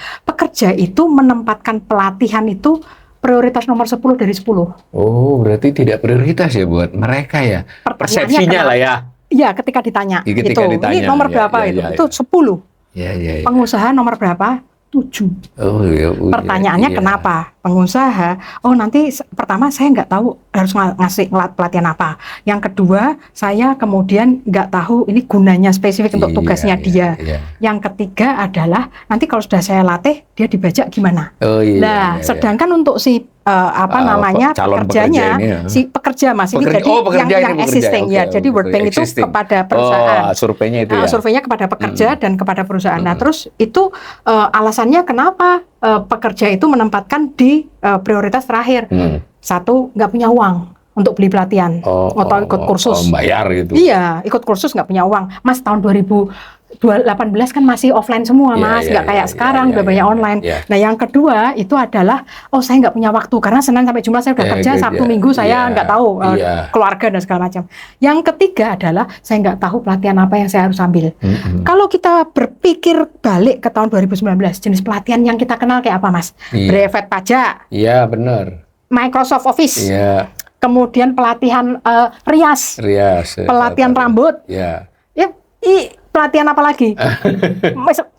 Speaker 1: itu menempatkan pelatihan itu prioritas nomor 10 dari 10.
Speaker 2: Oh, berarti tidak prioritas ya buat mereka ya? Persepsinya lah ya.
Speaker 1: Iya, ketika ditanya. Ini nomor berapa itu? Itu 10. Pengusaha nomor berapa? 7. Pertanyaannya kenapa? Pengusaha, nanti pertama saya nggak tahu harus ngasih pelatihan apa. Yang kedua, saya kemudian nggak tahu ini gunanya spesifik untuk tugasnya dia. Yang ketiga adalah nanti kalau sudah saya latih, dia dibajak gimana? Sedangkan untuk si pekerjanya, si pekerja, Mas, ini jadi yang existing ya. Jadi World Bank itu kepada perusahaan.
Speaker 2: Surveinya itu
Speaker 1: surveinya kepada pekerja dan kepada perusahaan. Nah, terus itu alasannya kenapa pekerja itu menempatkan di prioritas terakhir. Satu, nggak punya uang untuk beli pelatihan atau ikut kursus.
Speaker 2: Bayar gitu.
Speaker 1: Iya, ikut kursus nggak punya uang. Mas, tahun 2018 kan masih offline semua, Mas, nggak kayak sekarang udah banyak online. Nah, yang kedua itu adalah saya nggak punya waktu karena Senin sampai Jumat saya udah kerja, Sabtu Minggu saya nggak tahu keluarga dan segala macam. Yang ketiga adalah saya nggak tahu pelatihan apa yang saya harus ambil. Kalau kita berpikir balik ke tahun 2019, jenis pelatihan yang kita kenal kayak apa, Mas? Brevet pajak.
Speaker 2: Iya, benar.
Speaker 1: Microsoft Office.
Speaker 2: Iya.
Speaker 1: Kemudian pelatihan rias. Pelatihan rambut.
Speaker 2: Iya.
Speaker 1: pelatihan apa lagi?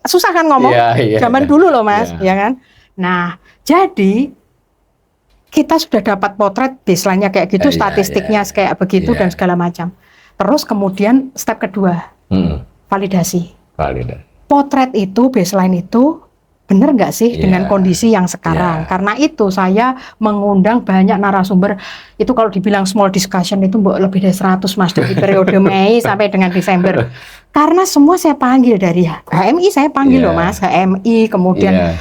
Speaker 1: Susah kan ngomong? Zaman dulu loh Mas, ya kan? Nah, jadi kita sudah dapat potret baseline-nya kayak gitu, statistiknya kayak begitu dan segala macam. Terus kemudian step kedua, validasi. Potret itu, baseline itu benar nggak sih dengan kondisi yang sekarang? Karena itu saya mengundang banyak narasumber. Itu kalau dibilang small discussion itu lebih dari 100 Mas, dari periode Mei sampai dengan Desember. Karena semua saya panggil dari HMI, saya panggil loh Mas, HMI, kemudian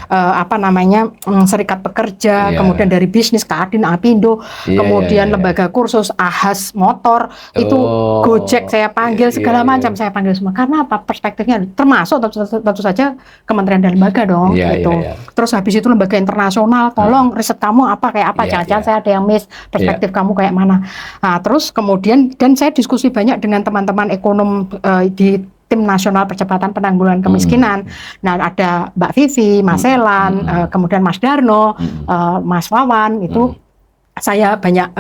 Speaker 1: Serikat Pekerja, kemudian dari bisnis Kadin, Apindo, kemudian lembaga kursus AHAS Motor, itu Gojek saya panggil, segala macam saya panggil semua. Karena apa? Perspektifnya termasuk tentu saja kementerian dan lembaga dong. Terus habis itu lembaga internasional, tolong riset kamu apa kayak apa, jangan-jangan saya ada yang miss, perspektif kamu kayak mana. Nah, terus kemudian dan saya diskusi banyak dengan teman-teman ekonom di Tim Nasional Percepatan Penanggulangan Kemiskinan. Nah, ada Mbak Vivi, Mas Elan, kemudian Mas Darno, Mas Wawan, itu saya banyak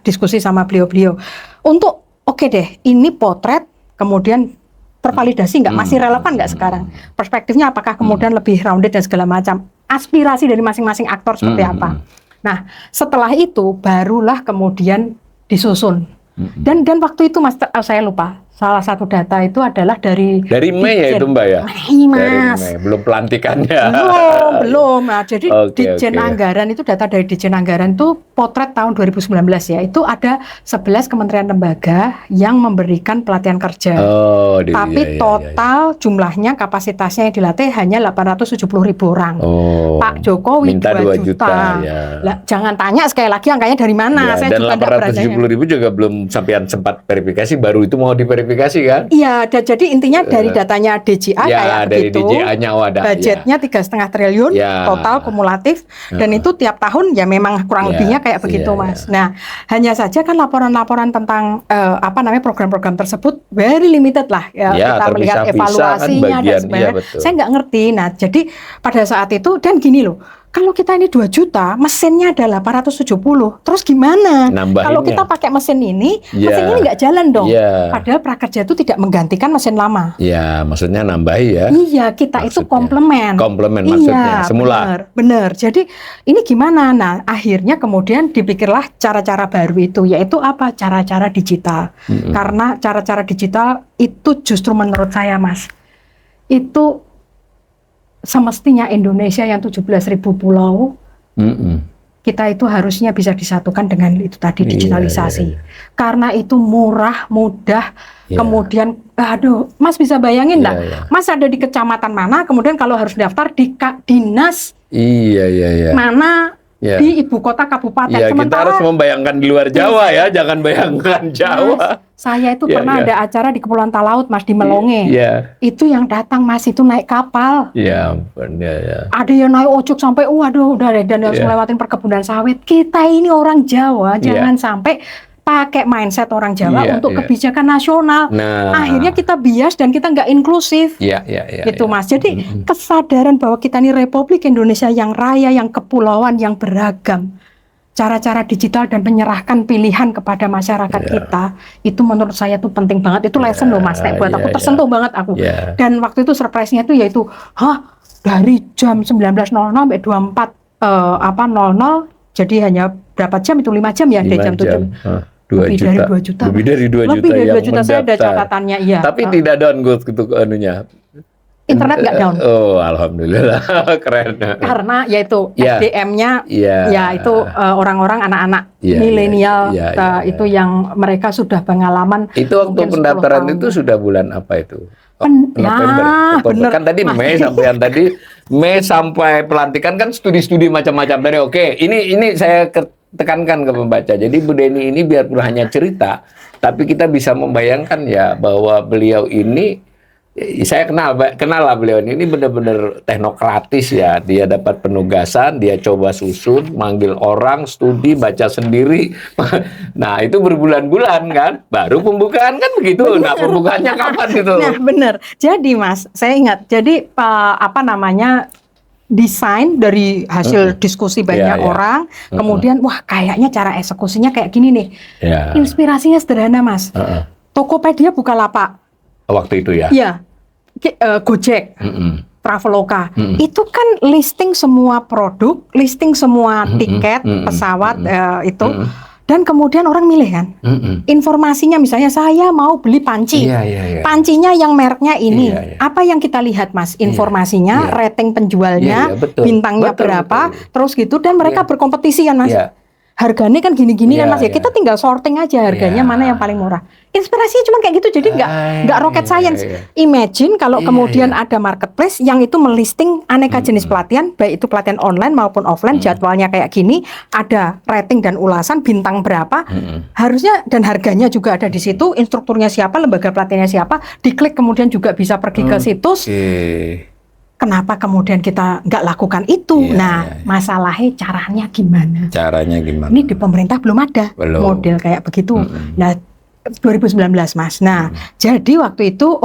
Speaker 1: diskusi sama beliau-beliau. Untuk oke deh, ini potret, kemudian tervalidasi nggak, masih relevan nggak sekarang? Perspektifnya apakah kemudian lebih rounded dan segala macam? Aspirasi dari masing-masing aktor seperti apa? Nah, setelah itu barulah kemudian disusun. Dan waktu itu Mas, saya lupa. Salah satu data itu adalah dari
Speaker 2: Mei ya itu Mbak ya?
Speaker 1: Mei Mas.
Speaker 2: Dari Mei. Belum pelantikannya.
Speaker 1: Belum. Nah, jadi Ditjen Anggaran itu, data dari Ditjen Anggaran itu potret tahun 2019 ya. Itu ada 11 kementerian lembaga yang memberikan pelatihan kerja. Tapi total jumlahnya, kapasitasnya yang dilatih hanya 870.000 orang. Pak Jokowi
Speaker 2: minta 2 juta.
Speaker 1: Lah, jangan tanya sekali lagi angkanya dari mana. Saya
Speaker 2: dan 870.000 juga belum sampai sempat verifikasi, baru itu mau diverifikasi kan?
Speaker 1: Iya, jadi intinya dari datanya DJA kayak
Speaker 2: dari
Speaker 1: begitu.
Speaker 2: DJA-nya ada.
Speaker 1: Budgetnya 3,5 triliun total kumulatif, dan itu tiap tahun ya memang kurang lebihnya kayak begitu Mas. Nah, hanya saja kan laporan-laporan tentang program-program tersebut very limited lah. Kita melihat evaluasinya dan sebagainya. Saya nggak ngerti. Nah, jadi pada saat itu dan gini loh. Kalau kita ini 2 juta, mesinnya ada 870, terus gimana? Kalau kita pakai mesin ini nggak jalan dong. Padahal prakerja itu tidak menggantikan mesin lama.
Speaker 2: Iya, maksudnya nambahi ya.
Speaker 1: Iya, kita maksudnya itu komplement.
Speaker 2: Komplement maksudnya, semula.
Speaker 1: Benar. Jadi ini gimana? Nah, akhirnya kemudian dipikirlah cara-cara baru itu, yaitu apa? Cara-cara digital. Karena cara-cara digital itu justru menurut saya Mas, itu semestinya Indonesia yang 17.000 pulau, kita itu harusnya bisa disatukan dengan itu tadi, digitalisasi. Karena itu murah, mudah, kemudian, Mas bisa bayangin enggak? Mas ada di kecamatan mana, kemudian kalau harus daftar di dinas mana, di ibu kota kabupaten.
Speaker 2: Sementara kita harus membayangkan di luar Jawa jangan bayangkan Jawa.
Speaker 1: Mas, saya itu pernah ada acara di Kepulauan Talaut Mas, di Melonge. Itu yang datang Mas itu naik kapal. Ada yang naik ojek sampai dan harus melewatin perkebunan sawit. Kita ini orang Jawa, jangan sampai pakai mindset orang Jawa untuk kebijakan nasional. Akhirnya kita bias dan kita nggak inklusif. Gitu Mas. Jadi kesadaran bahwa kita ini Republik Indonesia yang raya, yang kepulauan, yang beragam. Cara-cara digital dan menyerahkan pilihan kepada masyarakat kita, itu menurut saya tuh penting banget. Itu lesson loh Mas, buat aku tersentuh banget aku. Dan waktu itu surprise-nya tuh yaitu, dari jam 19.00 sampai 24.00, jadi hanya berapa jam itu, 5 jam ya, dari jam 7. Lebih dari 2 juta.
Speaker 2: Lebih dari 2 juta yang mendaftar.
Speaker 1: Saya ada catatannya,
Speaker 2: Tapi tidak download gitu anunya.
Speaker 1: Internet nggak down.
Speaker 2: Alhamdulillah, keren.
Speaker 1: Karena yaitu SDM-nya, itu orang-orang anak-anak milenial, itu yang mereka sudah pengalaman.
Speaker 2: Itu waktu pendaftaran itu sudah bulan apa itu? November.
Speaker 1: Bener.
Speaker 2: Kan tadi Mei sampai pelantikan kan studi-studi macam-macam. Ini saya tekankan ke pembaca. Jadi Bu Deni ini biarpun hanya cerita, tapi kita bisa membayangkan bahwa beliau ini, saya kenal lah beliau ini benar-benar teknokratis ya. Dia dapat penugasan, dia coba susun, manggil orang, studi, baca sendiri. Nah itu berbulan-bulan kan, baru pembukaan kan begitu. Bener. Nah pembukaannya kapan itu?
Speaker 1: Nah benar. Jadi Mas, saya ingat. Jadi desain dari hasil diskusi banyak orang, kemudian kayaknya cara eksekusinya kayak gini nih. Inspirasinya sederhana Mas. Tokopedia Bukalapak.
Speaker 2: waktu itu ya.
Speaker 1: Iya, Gojek, Traveloka, itu kan listing semua produk, listing semua tiket, pesawat itu, dan kemudian orang milih kan. Informasinya misalnya saya mau beli panci, pancinya yang mereknya ini, apa yang kita lihat Mas? Informasinya, rating penjualnya, bintangnya berapa, terus gitu, dan mereka berkompetisi kan Mas. Harganya kan gini-gini kan Mas ya, kita tinggal sorting aja harganya mana yang paling murah. Inspirasinya cuma kayak gitu, jadi nggak rocket science. Imagine kalau kemudian ada marketplace yang itu melisting aneka jenis pelatihan, baik itu pelatihan online maupun offline, jadwalnya kayak gini, ada rating dan ulasan, bintang berapa, harusnya dan harganya juga ada di situ, instrukturnya siapa, lembaga pelatihannya siapa, diklik kemudian juga bisa pergi ke situs. Kenapa kemudian kita nggak lakukan itu? Masalahnya caranya gimana? Ini di pemerintah belum ada model kayak begitu. Nah, 2019 Mas. Nah, jadi waktu itu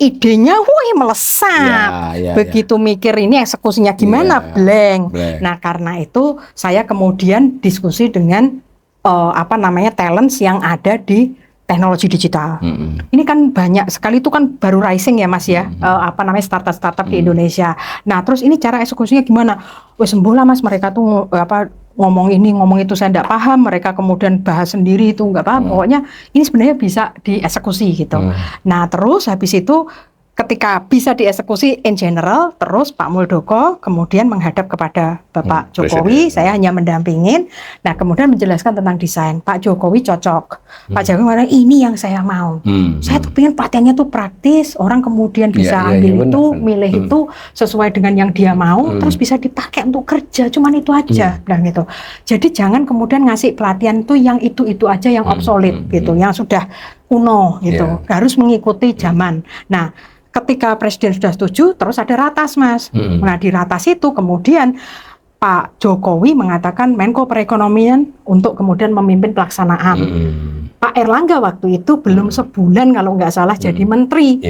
Speaker 1: idenya melesat. Begitu mikir ini eksekusinya gimana? Blank. Nah, karena itu saya kemudian diskusi dengan talents yang ada di teknologi digital. Ini kan banyak sekali, itu kan baru rising ya Mas ya, startup di Indonesia. Nah terus ini cara eksekusinya gimana? Sembuh lah Mas, mereka tuh ngomong ini ngomong itu saya tidak paham, mereka kemudian bahas sendiri itu nggak paham. Pokoknya ini sebenarnya bisa dieksekusi gitu. Nah terus habis itu ketika bisa dieksekusi in general, terus Pak Muldoko kemudian menghadap kepada Bapak Jokowi, saya hanya mendampingin. Nah kemudian menjelaskan tentang desain. Pak Jokowi cocok, Pak Jokowi bilang ini yang saya mau. Saya tuh pengen pelatihannya tuh praktis, orang kemudian bisa ambil itu, milih itu sesuai dengan yang dia mau, terus bisa dipakai untuk kerja, cuman itu aja, bilang gitu. Jadi jangan kemudian ngasih pelatihan tuh yang itu aja, yang obsolete gitu, yang sudah kuno gitu, harus mengikuti zaman. Nah ketika Presiden sudah setuju, terus ada ratas Mas. Nah di ratas itu kemudian Pak Jokowi mengatakan Menko Perekonomian untuk kemudian memimpin pelaksanaan. Pak Erlangga waktu itu belum sebulan kalau nggak salah jadi menteri.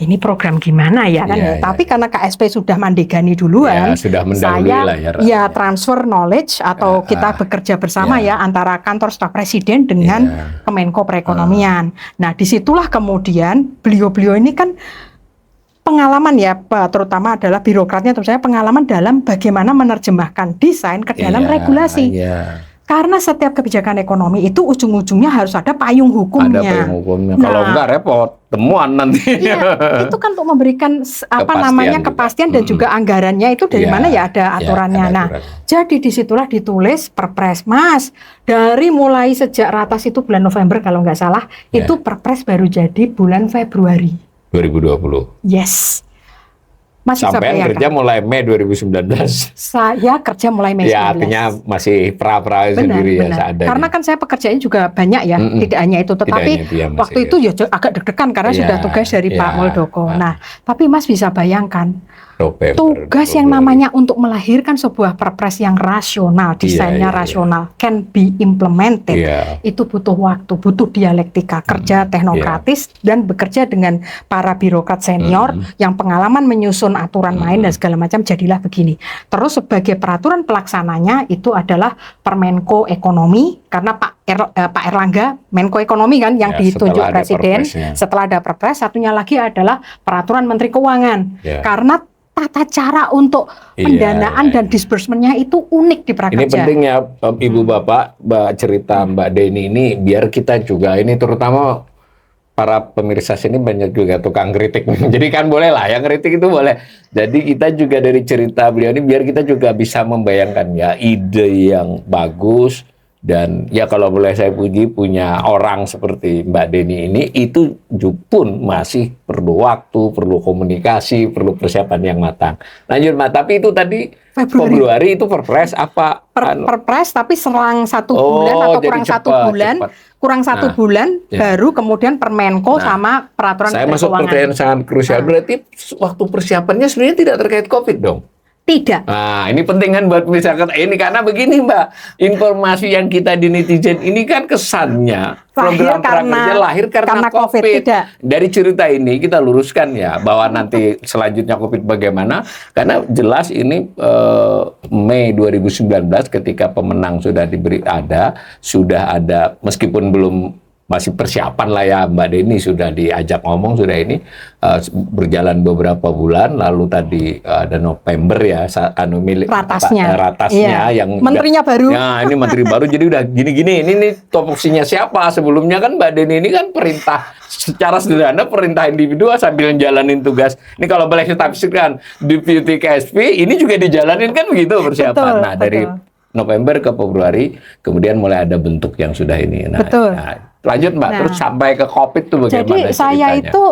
Speaker 1: Ini program gimana ya kan? Tapi karena KSP sudah mandegani duluan, sudah saya transfer knowledge atau kita bekerja bersama antara kantor staf presiden dengan Kemenko Perekonomian. Nah disitulah kemudian beliau-beliau ini kan pengalaman ya, terutama adalah birokratnya, terus saya pengalaman dalam bagaimana menerjemahkan desain ke dalam regulasi. Karena setiap kebijakan ekonomi itu ujung-ujungnya harus ada payung hukumnya.
Speaker 2: Ada payung hukumnya. Kalau enggak repot, temuan nanti.
Speaker 1: Itu kan untuk memberikan kepastian dan juga anggarannya itu dari mana ya ada aturannya. Jadi disitulah ditulis Perpres, Mas. Dari mulai sejak ratas itu bulan November kalau nggak salah, itu Perpres baru jadi bulan Februari
Speaker 2: 2020.
Speaker 1: Yes. Masih
Speaker 2: sampai kerja mulai Mei 2019.
Speaker 1: Saya kerja mulai Mei 2019.
Speaker 2: Ya artinya masih pra-pra sendiri ya seadanya.
Speaker 1: Karena kan saya pekerjaannya juga banyak ya, tidak hanya itu. Tetapi waktu itu ya agak deg-degan karena sudah tugas dari Pak Muldoko. Nah, tapi Mas bisa bayangkan tugas yang namanya untuk melahirkan sebuah perpres yang rasional, desainnya rasional, can be implemented, itu butuh waktu, butuh dialektika, kerja teknokratis dan bekerja dengan para birokrat senior yang pengalaman menyusun aturan main dan segala macam, jadilah begini. Terus sebagai peraturan pelaksananya itu adalah Permenko Ekonomi, karena Pak Erlangga Menko Ekonomi kan yang ditunjuk Presiden. Setelah ada perpres, satunya lagi adalah Peraturan Menteri Keuangan. Karena tata cara untuk pendanaan dan disbursementnya itu unik di Prakerja.
Speaker 2: Ini penting ya Ibu Bapak, cerita Mbak Deni ini biar kita juga ini, terutama para pemirsa sini banyak juga tukang kritik. Jadi kan boleh lah, yang kritik itu boleh. Jadi kita juga dari cerita beliau ini biar kita juga bisa membayangkan ya ide yang bagus. Dan ya kalau boleh saya puji, punya orang seperti Mbak Deni ini itu pun masih perlu waktu, perlu komunikasi, perlu persiapan yang matang. Lanjut Mbak, tapi itu tadi Februari itu perpres apa?
Speaker 1: Perpres tapi selang 1 bulan atau kurang kurang satu bulan baru kemudian Permenko sama peraturan
Speaker 2: Saya masuk pertanyaan sangat krusial. Berarti waktu persiapannya sebenarnya tidak terkait COVID dong?
Speaker 1: Tidak.
Speaker 2: Nah, ini penting kan buat misalkan ini, karena begini Mbak, informasi yang kita di netizen ini kan kesannya program prakerja lahir karena COVID. Tidak. Dari cerita ini kita luruskan ya bahwa nanti selanjutnya COVID bagaimana, karena jelas ini Mei 2019 ketika pemenang sudah sudah ada meskipun belum masih persiapan lah ya. Mbak Deni sudah diajak ngomong, sudah ini berjalan beberapa bulan, lalu tadi ada November ya, ratasnya yang
Speaker 1: menterinya baru.
Speaker 2: Ya, ini menteri baru jadi udah gini-gini. Ini topoksinya siapa? Sebelumnya kan Mbak Deni ini kan perintah secara sederhana, perintah individu sambil jalanin tugas. Ini kalau boleh saya tafsirkan, Deputi KSP ini juga dijalanin kan begitu persiapan.
Speaker 1: Betul,
Speaker 2: nah, dari November ke Februari, kemudian mulai ada bentuk yang sudah ini. Nah,
Speaker 1: betul.
Speaker 2: Lanjut Mbak, terus sampai ke COVID tuh bagaimana
Speaker 1: ceritanya? Jadi saya itu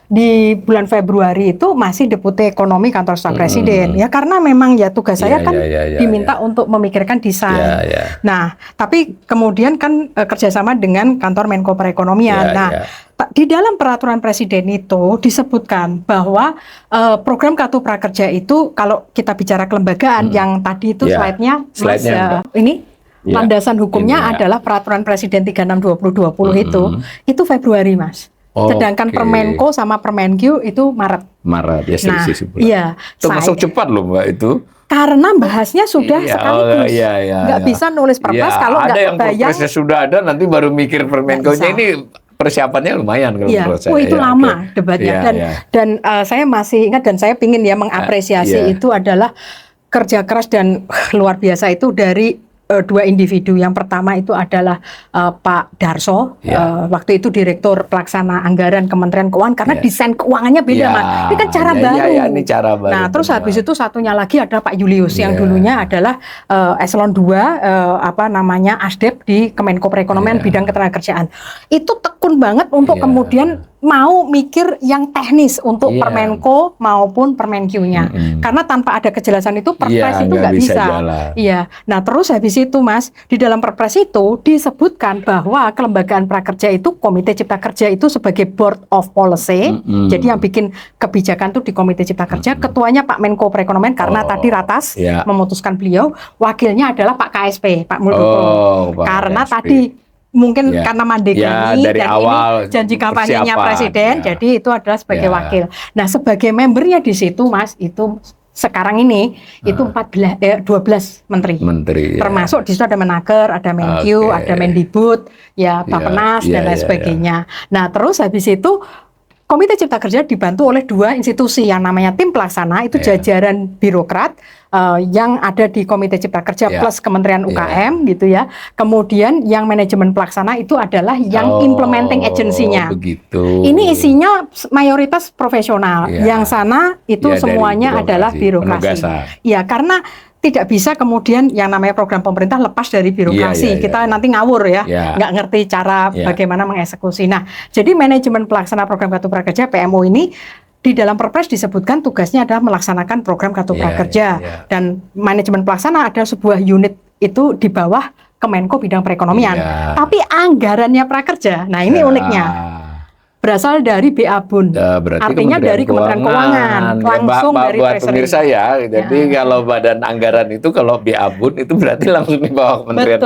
Speaker 1: di bulan Februari itu masih Deputi Ekonomi Kantor Staf Presiden. Ya karena memang ya tugas saya kan diminta untuk memikirkan desain. Nah, tapi kemudian kan kerjasama dengan Kantor Menko Perekonomian. Di dalam peraturan Presiden itu disebutkan bahwa program Kartu Prakerja itu kalau kita bicara kelembagaan yang tadi itu slide-nya Mas, ini landasan hukumnya adalah peraturan Presiden 36/2020 itu Februari Mas. Sedangkan Permenko sama Permenkyu itu Maret ya selisih. Iya,
Speaker 2: termasuk cepat loh Mbak itu.
Speaker 1: Karena bahasnya sudah sekaligus, nggak bisa nulis perpres kalau nggak kebayang.
Speaker 2: Ada yang perpresnya sudah ada, nanti baru mikir Permenkonya ini persiapannya lumayan kalau menurut saya.
Speaker 1: Itu lama debatnya dan saya masih ingat dan saya pingin ya mengapresiasi itu adalah kerja keras dan luar biasa itu dari dua individu. Yang pertama itu adalah Pak Darso, waktu itu Direktur Pelaksana Anggaran Kementerian Keuangan, karena desain keuangannya beda, Mas. Ini kan cara baru.
Speaker 2: Ini cara baru.
Speaker 1: Nah, terus habis itu satunya lagi adalah Pak Julius yang dulunya adalah eselon 2 Asdep di Kemenko Perekonomian bidang ketenagakerjaan. Itu tekun banget untuk kemudian mau mikir yang teknis untuk Permenko maupun Permenkyu-nya. Karena tanpa ada kejelasan itu perpres itu nggak bisa. Nah terus habis itu Mas, di dalam perpres itu disebutkan bahwa kelembagaan prakerja itu Komite Cipta Kerja itu sebagai Board of Policy. Jadi yang bikin kebijakan itu di Komite Cipta Kerja, ketuanya Pak Menko Perekonomian karena tadi ratas memutuskan beliau, wakilnya adalah Pak KSP, Pak Muldoko. Karena tadi mungkin karena mandek ini dan awal ini janji kampanyenya Presiden, jadi itu adalah sebagai wakil. Nah, sebagai membernya di situ, Mas, itu sekarang ini itu 12 menteri. Termasuk di situ ada Menaker, ada Menkyu, ada Mendibut, Bappenas dan lain sebagainya. Nah, terus habis itu Komite Cipta Kerja dibantu oleh dua institusi yang namanya tim pelaksana, itu jajaran birokrat yang ada di Komite Cipta Kerja plus Kementerian UKM gitu ya. Kemudian yang manajemen pelaksana itu adalah yang implementing agency-nya. Ini isinya mayoritas profesional. Yang sana itu semuanya adalah birokrasi. Ya, karena tidak bisa kemudian yang namanya program pemerintah lepas dari birokrasi. Kita nanti ngawur nggak ngerti cara bagaimana mengeksekusi. Nah, jadi manajemen pelaksana program Kartu Prakerja PMO ini di dalam Perpres disebutkan tugasnya adalah melaksanakan program Kartu Prakerja dan manajemen pelaksana ada sebuah unit itu di bawah Kemenko bidang perekonomian. Tapi anggarannya prakerja. Nah, ini uniknya. Berasal dari BA-Bun, artinya dari Kementerian Keuangan, langsung dari Treasury.
Speaker 2: Pemirsa jadi kalau badan anggaran itu kalau BA-Bun itu berarti langsung di bawah Kementerian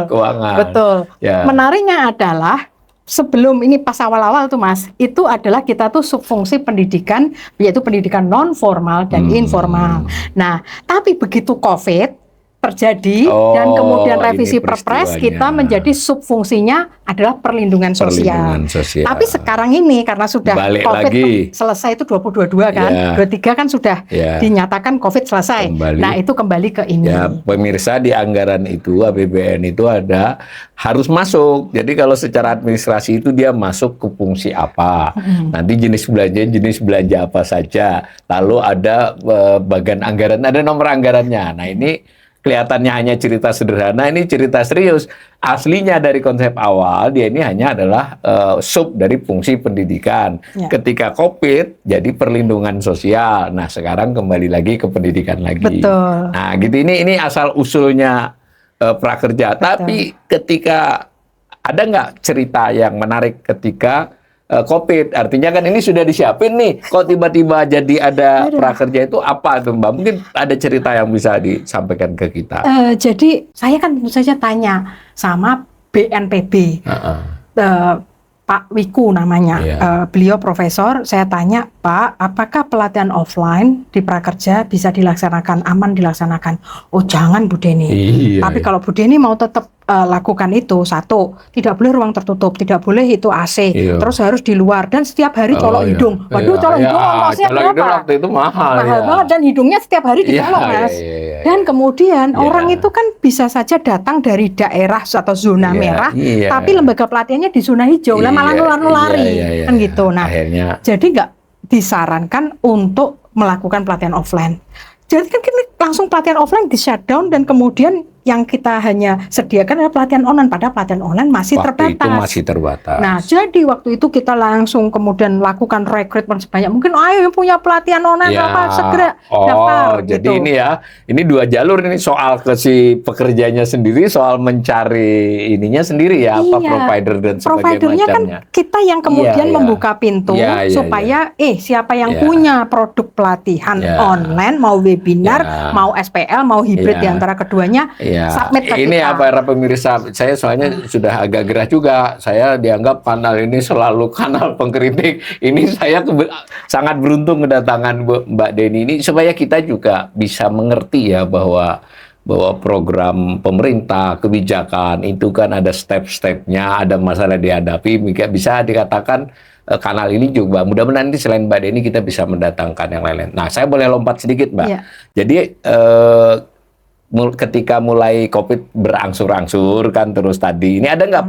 Speaker 2: Keuangan.
Speaker 1: Betul. Menariknya adalah sebelum ini pas awal-awal tuh Mas, itu adalah kita tuh subfungsi pendidikan, yaitu pendidikan non formal dan informal. Nah, tapi begitu COVID terjadi dan kemudian revisi Perpres, kita menjadi subfungsinya adalah perlindungan sosial. Tapi sekarang ini karena sudah
Speaker 2: balik
Speaker 1: COVID
Speaker 2: lagi.
Speaker 1: Selesai itu 2022 kan, 23 kan sudah dinyatakan COVID selesai. Nah, itu kembali ke ini.
Speaker 2: Ya, pemirsa, di anggaran itu APBN itu ada harus masuk. Jadi kalau secara administrasi itu dia masuk ke fungsi apa. Nanti jenis belanja apa saja. Lalu ada bagian anggaran, ada nomor anggarannya. Nah, ini kelihatannya hanya cerita sederhana, ini cerita serius. Aslinya dari konsep awal, dia ini hanya adalah sub dari fungsi pendidikan. Ketika COVID, jadi perlindungan sosial. Nah, sekarang kembali lagi ke pendidikan lagi.
Speaker 1: Betul.
Speaker 2: Nah, gitu ini asal-usulnya prakerja. Tapi ketika, ada nggak cerita yang menarik ketika COVID, artinya kan ini sudah disiapin nih, kok tiba-tiba jadi ada prakerja itu apa tuh Mbak? Mungkin ada cerita yang bisa disampaikan ke kita.
Speaker 1: Jadi saya kan tentu saja tanya sama BNPB, Pak Wiku namanya, beliau profesor, saya tanya Pak, apakah pelatihan offline di prakerja bisa dilaksanakan, aman dilaksanakan? Oh jangan Bu Deni.
Speaker 2: Iya,
Speaker 1: Tapi kalau Bu Deni mau tetap lakukan itu, satu, tidak boleh ruang tertutup, tidak boleh itu AC,
Speaker 2: Iya.
Speaker 1: terus harus di luar dan setiap hari colok
Speaker 2: iya.
Speaker 1: hidung. Waduh,
Speaker 2: Iya,
Speaker 1: colok
Speaker 2: iya.
Speaker 1: hidung ongkosnya
Speaker 2: Colok hidung
Speaker 1: berapa?
Speaker 2: waktu itu mahal
Speaker 1: Mahal
Speaker 2: ya.
Speaker 1: banget dan hidungnya setiap hari dicolok,
Speaker 2: Iya,
Speaker 1: Mas.
Speaker 2: iya, iya,
Speaker 1: Dan kemudian
Speaker 2: Iya.
Speaker 1: orang itu kan bisa saja datang dari daerah atau zona
Speaker 2: Iya,
Speaker 1: merah,
Speaker 2: iya.
Speaker 1: tapi lembaga pelatihannya di zona hijau, lah malah
Speaker 2: Iya,
Speaker 1: nular-nulari,
Speaker 2: iya, iya,
Speaker 1: kan
Speaker 2: iya.
Speaker 1: gitu. Nah,
Speaker 2: Akhirnya
Speaker 1: jadi nggak disarankan untuk melakukan pelatihan offline. Jadi kan kita langsung pelatihan offline di shutdown dan kemudian yang kita hanya sediakan adalah pelatihan online, padahal pelatihan online masih
Speaker 2: waktu
Speaker 1: terbatas.
Speaker 2: itu masih terbatas.
Speaker 1: Nah, jadi waktu itu kita langsung kemudian lakukan rekrutmen sebanyak mungkin. Ayo yang punya pelatihan online
Speaker 2: Ya,
Speaker 1: apa segera
Speaker 2: oh,
Speaker 1: daftar
Speaker 2: jadi
Speaker 1: gitu.
Speaker 2: ini ya, ini dua jalur ini soal ke si pekerjanya sendiri, soal mencari ininya sendiri ya, apa
Speaker 1: Iya.
Speaker 2: provider dan sebagainya
Speaker 1: Providernya kan
Speaker 2: macamnya.
Speaker 1: kita yang kemudian
Speaker 2: Iya, iya.
Speaker 1: membuka pintu
Speaker 2: Iya, iya,
Speaker 1: supaya siapa yang
Speaker 2: Iya.
Speaker 1: punya produk pelatihan
Speaker 2: Iya.
Speaker 1: online, mau webinar,
Speaker 2: Iya.
Speaker 1: mau SPL, mau hibrid
Speaker 2: Iya.
Speaker 1: di antara keduanya,
Speaker 2: Ya,
Speaker 1: submit ke
Speaker 2: ini
Speaker 1: kita.
Speaker 2: para pemirsa, saya soalnya sudah agak gerah juga. Saya dianggap kanal ini selalu kanal pengkritik. Ini saya sangat beruntung kedatangan Mbak Deni ini supaya kita juga bisa mengerti ya bahwa program pemerintah, kebijakan itu kan ada step-stepnya, ada masalah dihadapi, bisa dikatakan kanal ini juga mudah-mudahan nanti selain Mbak Deni kita bisa mendatangkan yang lain-lain. Nah, saya boleh lompat sedikit, Mbak.
Speaker 1: Iya.
Speaker 2: Jadi ketika mulai COVID berangsur-angsur kan terus tadi, ini ada nggak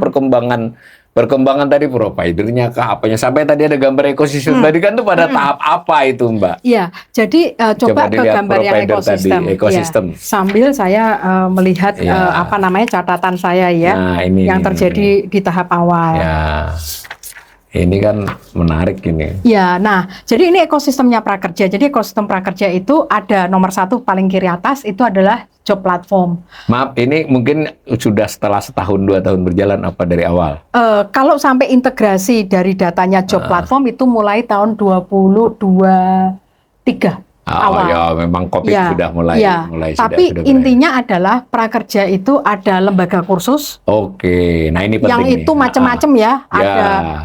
Speaker 2: perkembangan tadi providernya kah apanya sampai tadi ada gambar ekosistem tadi kan tuh pada tahap apa itu Mbak?
Speaker 1: Iya, jadi coba ke
Speaker 2: dilihat
Speaker 1: gambar yang
Speaker 2: provider tadi, ekosistem.
Speaker 1: Iya. Sambil saya melihat
Speaker 2: Iya.
Speaker 1: apa namanya catatan saya ya,
Speaker 2: Nah, ini,
Speaker 1: yang terjadi di tahap awal.
Speaker 2: Ya, ini kan menarik ini.
Speaker 1: Ya, nah, jadi ini ekosistemnya prakerja. Jadi ekosistem prakerja itu ada nomor satu paling kiri atas itu adalah job platform.
Speaker 2: Maaf, ini mungkin sudah setelah setahun 2 tahun berjalan apa dari awal?
Speaker 1: Kalau sampai integrasi dari datanya job platform itu mulai tahun 2023. awal.
Speaker 2: Ya, memang COVID
Speaker 1: Ya,
Speaker 2: sudah mulai.
Speaker 1: ya. Tapi
Speaker 2: sudah
Speaker 1: intinya adalah prakerja itu ada lembaga kursus.
Speaker 2: Oke, nah ini penting
Speaker 1: Yang itu
Speaker 2: nih.
Speaker 1: macam-macam ya.
Speaker 2: Ya.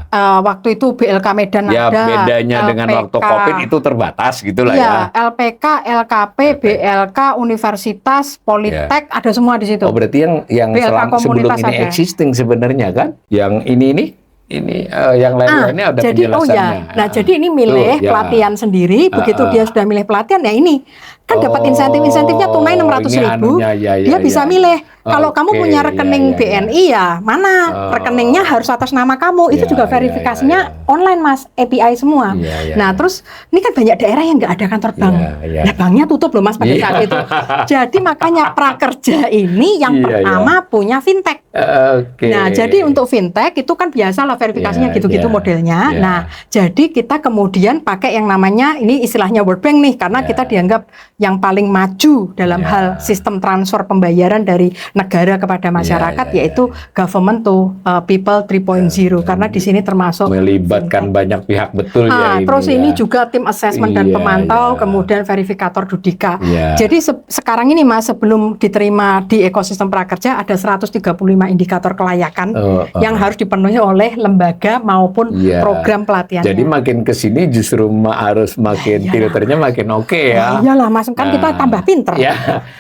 Speaker 1: Ada waktu itu BLK Medan
Speaker 2: Ya,
Speaker 1: ada.
Speaker 2: bedanya dengan waktu
Speaker 1: LPK.
Speaker 2: COVID itu terbatas gitulah ya.
Speaker 1: LPK, LKP, BLK, Universitas, Politek, ada semua di situ.
Speaker 2: Oh, berarti yang
Speaker 1: BLK
Speaker 2: sebelum
Speaker 1: komunitas
Speaker 2: ini
Speaker 1: ada.
Speaker 2: existing sebenarnya kan? Yang ini yang lain-lainnya ada
Speaker 1: jadi
Speaker 2: penjelasannya.
Speaker 1: Nah, jadi ini milih
Speaker 2: Tuh, ya.
Speaker 1: pelatihan sendiri. Begitu dia sudah milih pelatihan, ya ini kan dapat insentifnya tunai 600.000. Dia bisa milih. Kalau kamu punya rekening BNI ya mana rekeningnya harus atas nama kamu. Itu juga verifikasinya online Mas, API semua. Nah, terus ini kan banyak daerah yang nggak ada kantor bank. Nah, banknya tutup loh Mas pada saat itu. Jadi makanya prakerja ini yang pertama punya fintech. Nah, jadi untuk fintech itu kan biasalah verifikasinya gitu-gitu modelnya. Nah, jadi kita kemudian pakai yang namanya ini istilahnya World Bank nih karena kita dianggap yang paling maju dalam hal sistem transfer pembayaran dari negara kepada masyarakat yaitu government to people 3.0 karena di sini termasuk
Speaker 2: melibatkan banyak pihak betul ya ini.
Speaker 1: Terus ini juga tim assessment dan pemantau kemudian verifikator Dudika. Jadi sekarang ini Mas sebelum diterima di ekosistem prakerja ada 135 indikator kelayakan yang harus dipenuhi oleh lembaga maupun program pelatihannya.
Speaker 2: Jadi makin ke sini justru harus makin filternya makin oke ya.
Speaker 1: Iyalah Mas, kan kita tambah pinter.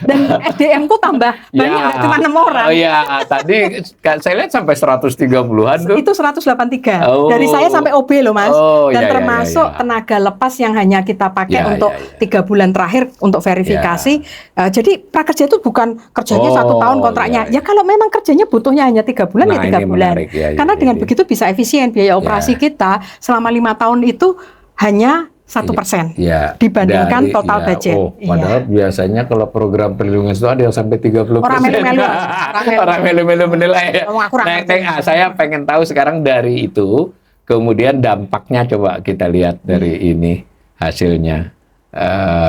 Speaker 1: Dan SDM ku tambah banyak, nggak cuma 6 orang.
Speaker 2: Oh iya, tadi saya lihat sampai 130-an tuh.
Speaker 1: Itu 183. Dari saya sampai OB loh Mas. Dan termasuk tenaga lepas yang hanya kita pakai untuk 3 bulan terakhir untuk verifikasi. Jadi prakerja itu bukan kerjanya 1 tahun kontraknya. Ya kalau memang kerjanya butuhnya hanya 3 bulan ya 3 bulan. Karena dengan begitu bisa efisien biaya operasi kita selama 5 tahun itu hanya 1% dibandingkan total budget.
Speaker 2: Padahal biasanya kalau program perlindungan itu ada yang sampai 30%.
Speaker 1: Orang melu-melu.
Speaker 2: Orang melu-melu menilai. Saya pengen tahu sekarang dari itu, kemudian dampaknya coba kita lihat dari ini hasilnya.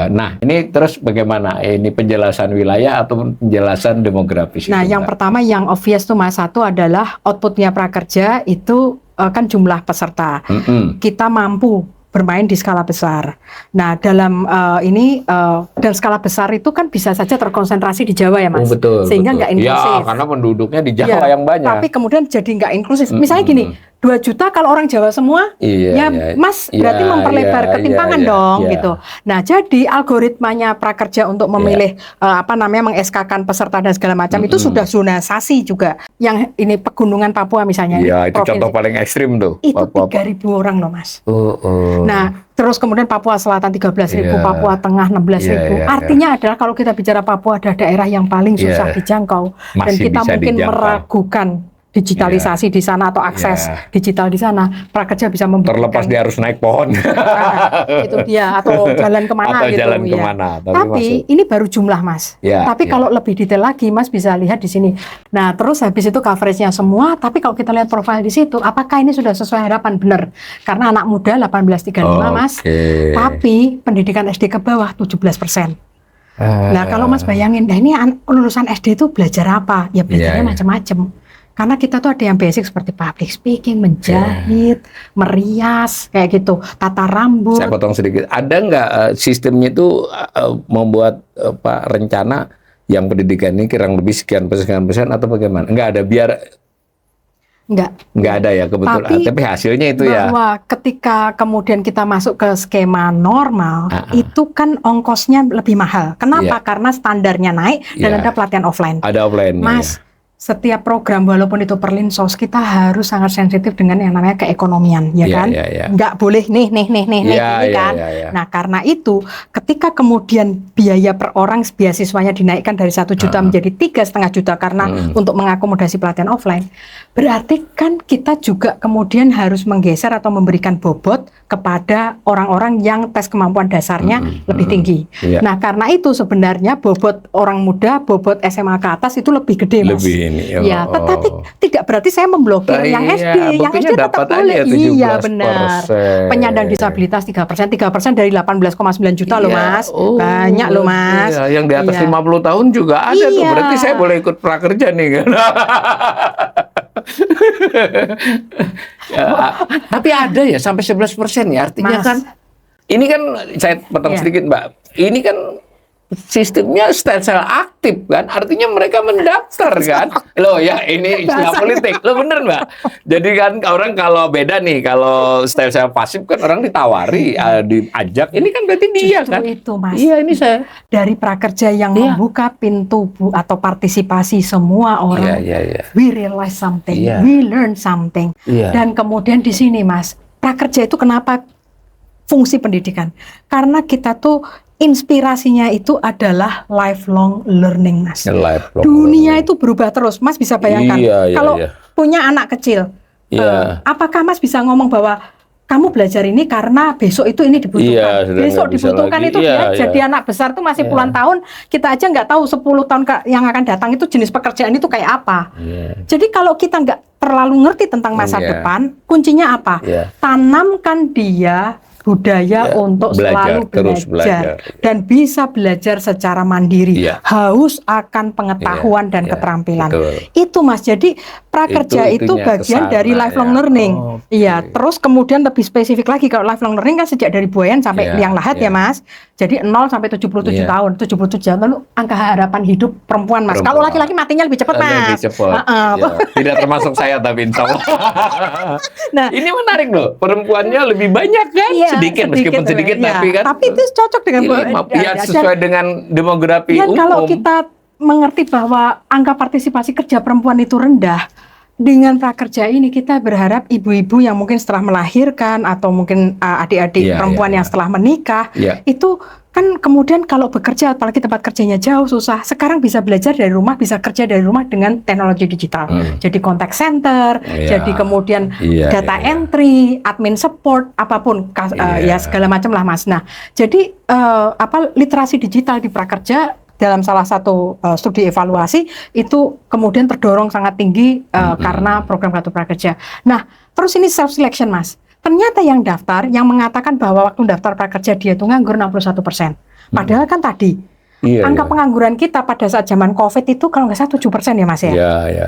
Speaker 2: Nah, ini terus bagaimana? Ini penjelasan wilayah atau penjelasan demografis?
Speaker 1: Nah, yang pertama yang obvious tuh Mas, satu adalah outputnya prakerja itu kan jumlah peserta. Kita mampu bermain di skala besar. Nah, dalam dan skala besar itu kan bisa saja terkonsentrasi di Jawa ya Mas.
Speaker 2: Betul.
Speaker 1: Sehingga nggak inklusif.
Speaker 2: Ya, karena penduduknya di Jawa yang banyak.
Speaker 1: Tapi kemudian jadi nggak inklusif. Misalnya gini, 2 juta kalau orang Jawa semua, Mas berarti memperlebar ketimpangan dong gitu. Nah, jadi algoritmanya prakerja untuk memilih meng-SK-kan peserta dan segala macam itu sudah zonasasi juga. Yang ini pegunungan Papua misalnya.
Speaker 2: Iya, itu contoh paling ekstrim tuh.
Speaker 1: Itu 3.000 orang loh, Mas. Nah, terus kemudian Papua Selatan 13.000, Papua Tengah 16.000. Artinya adalah kalau kita bicara Papua ada daerah yang paling susah dijangkau. Dan kita mungkin meragukan digitalisasi di sana atau akses digital di sana, prakerja bisa membuktikan.
Speaker 2: Terlepas dia harus naik pohon.
Speaker 1: Itu dia, atau jalan kemana
Speaker 2: atau
Speaker 1: gitu.
Speaker 2: Jalan kemana,
Speaker 1: tapi ini baru jumlah, Mas. Tapi kalau lebih detail lagi, Mas bisa lihat di sini. Nah, terus habis itu coveragenya semua, tapi kalau kita lihat profil di situ, apakah ini sudah sesuai harapan? Benar. Karena anak muda 18-35, Mas. Tapi pendidikan SD ke bawah 17%. Nah, kalau Mas bayangin, nah ini lulusan SD itu belajar apa? Ya belajarnya macam-macam. Karena kita tuh ada yang basic seperti public speaking, menjahit, merias, kayak gitu, tata rambut.
Speaker 2: Saya potong sedikit. Ada nggak sistemnya itu membuat rencana yang pendidikan ini kurang lebih sekian persen atau bagaimana? Nggak ada, biar nggak ada ya kebetulan. Tapi hasilnya itu
Speaker 1: bahwa ketika kemudian kita masuk ke skema normal, itu kan ongkosnya lebih mahal. Kenapa? Karena standarnya naik dan ada pelatihan offline.
Speaker 2: Ada offline,
Speaker 1: Mas. Setiap program walaupun itu perlinsos, kita harus sangat sensitif dengan yang namanya keekonomian, ya kan? Nggak boleh nih kan? Nah, karena itu ketika kemudian biaya per orang beasiswanya dinaikkan dari 1 juta menjadi 3,5 juta karena untuk mengakomodasi pelatihan offline, berarti kan kita juga kemudian harus menggeser atau memberikan bobot kepada orang-orang yang tes kemampuan dasarnya lebih tinggi. Nah, karena itu sebenarnya bobot orang muda, bobot SMA ke atas itu lebih gede, Mas. Tetapi tidak berarti saya memblokir yang SD. Yang SD tetap boleh. Iya, benar. Penyandang disabilitas 3%. 3% dari 18,9 juta loh, Mas. Banyak loh, Mas.
Speaker 2: Yang di atas 50 tahun juga ada tuh. Berarti saya boleh ikut prakerja nih kan. Tapi ada ya sampai 11% ya. Artinya Mas, kan ini kan saya potong sedikit, Mbak. Ini kan sistemnya stem cell aktif kan, artinya mereka mendaftar kan. Loh ya, ini istilah politik. Loh bener Mbak. Jadi kan orang kalau beda nih, kalau stem cell pasif kan orang ditawari, diajak. Ini kan berarti dia kan.
Speaker 1: Itu Mas.
Speaker 2: Iya, ini saya
Speaker 1: dari prakerja yang membuka pintu atau partisipasi semua orang. We realize something, we learn something. Dan kemudian di sini Mas, prakerja itu kenapa fungsi pendidikan? Karena kita tuh inspirasinya itu adalah lifelong learning, Mas. Dunia itu berubah terus, Mas bisa bayangkan. Kalau punya anak kecil, apakah Mas bisa ngomong bahwa kamu belajar ini karena besok itu ini dibutuhkan? Besok dibutuhkan lagi. Itu dia jadi anak besar tuh masih puluhan tahun, kita aja nggak tahu 10 tahun yang akan datang itu jenis pekerjaan itu kayak apa. Jadi kalau kita nggak terlalu ngerti tentang masa depan, kuncinya apa? Tanamkan dia budaya untuk selalu belajar dan bisa belajar secara mandiri, haus akan pengetahuan dan keterampilan. Itu Mas, jadi prakerja itu bagian dari lifelong learning. Terus kemudian lebih spesifik lagi, kalau lifelong learning kan sejak dari buayan sampai liang lahat ya Mas. Jadi 0 sampai 77 tahun. 77 tahun lalu angka harapan hidup perempuan Mas. Kalau laki-laki matinya lebih cepat Mas.
Speaker 2: Tidak termasuk saya tapi insya Allah. Nah, ini menarik loh. Perempuannya lebih banyak kan? Sedikit meskipun sedikit tapi kan.
Speaker 1: Tapi itu cocok dengan
Speaker 2: sesuai dengan demografi umum.
Speaker 1: Kalau kita mengerti bahwa angka partisipasi kerja perempuan itu rendah, dengan prakerja ini kita berharap ibu-ibu yang mungkin setelah melahirkan atau mungkin adik-adik perempuan yang setelah menikah itu kan kemudian kalau bekerja apalagi tempat kerjanya jauh susah, sekarang bisa belajar dari rumah, bisa kerja dari rumah dengan teknologi digital. Jadi contact center, jadi kemudian data entry, admin support, apapun ya segala macam lah Mas. Nah, jadi literasi digital di prakerja dalam salah satu studi evaluasi itu kemudian terdorong sangat tinggi karena program Kartu Prakerja. Nah, terus ini self selection Mas. Ternyata yang daftar, yang mengatakan bahwa waktu daftar prakerja dia itu nganggur 61%. Padahal kan tadi angka pengangguran kita pada saat zaman COVID itu kalau nggak salah 7% ya Mas ya.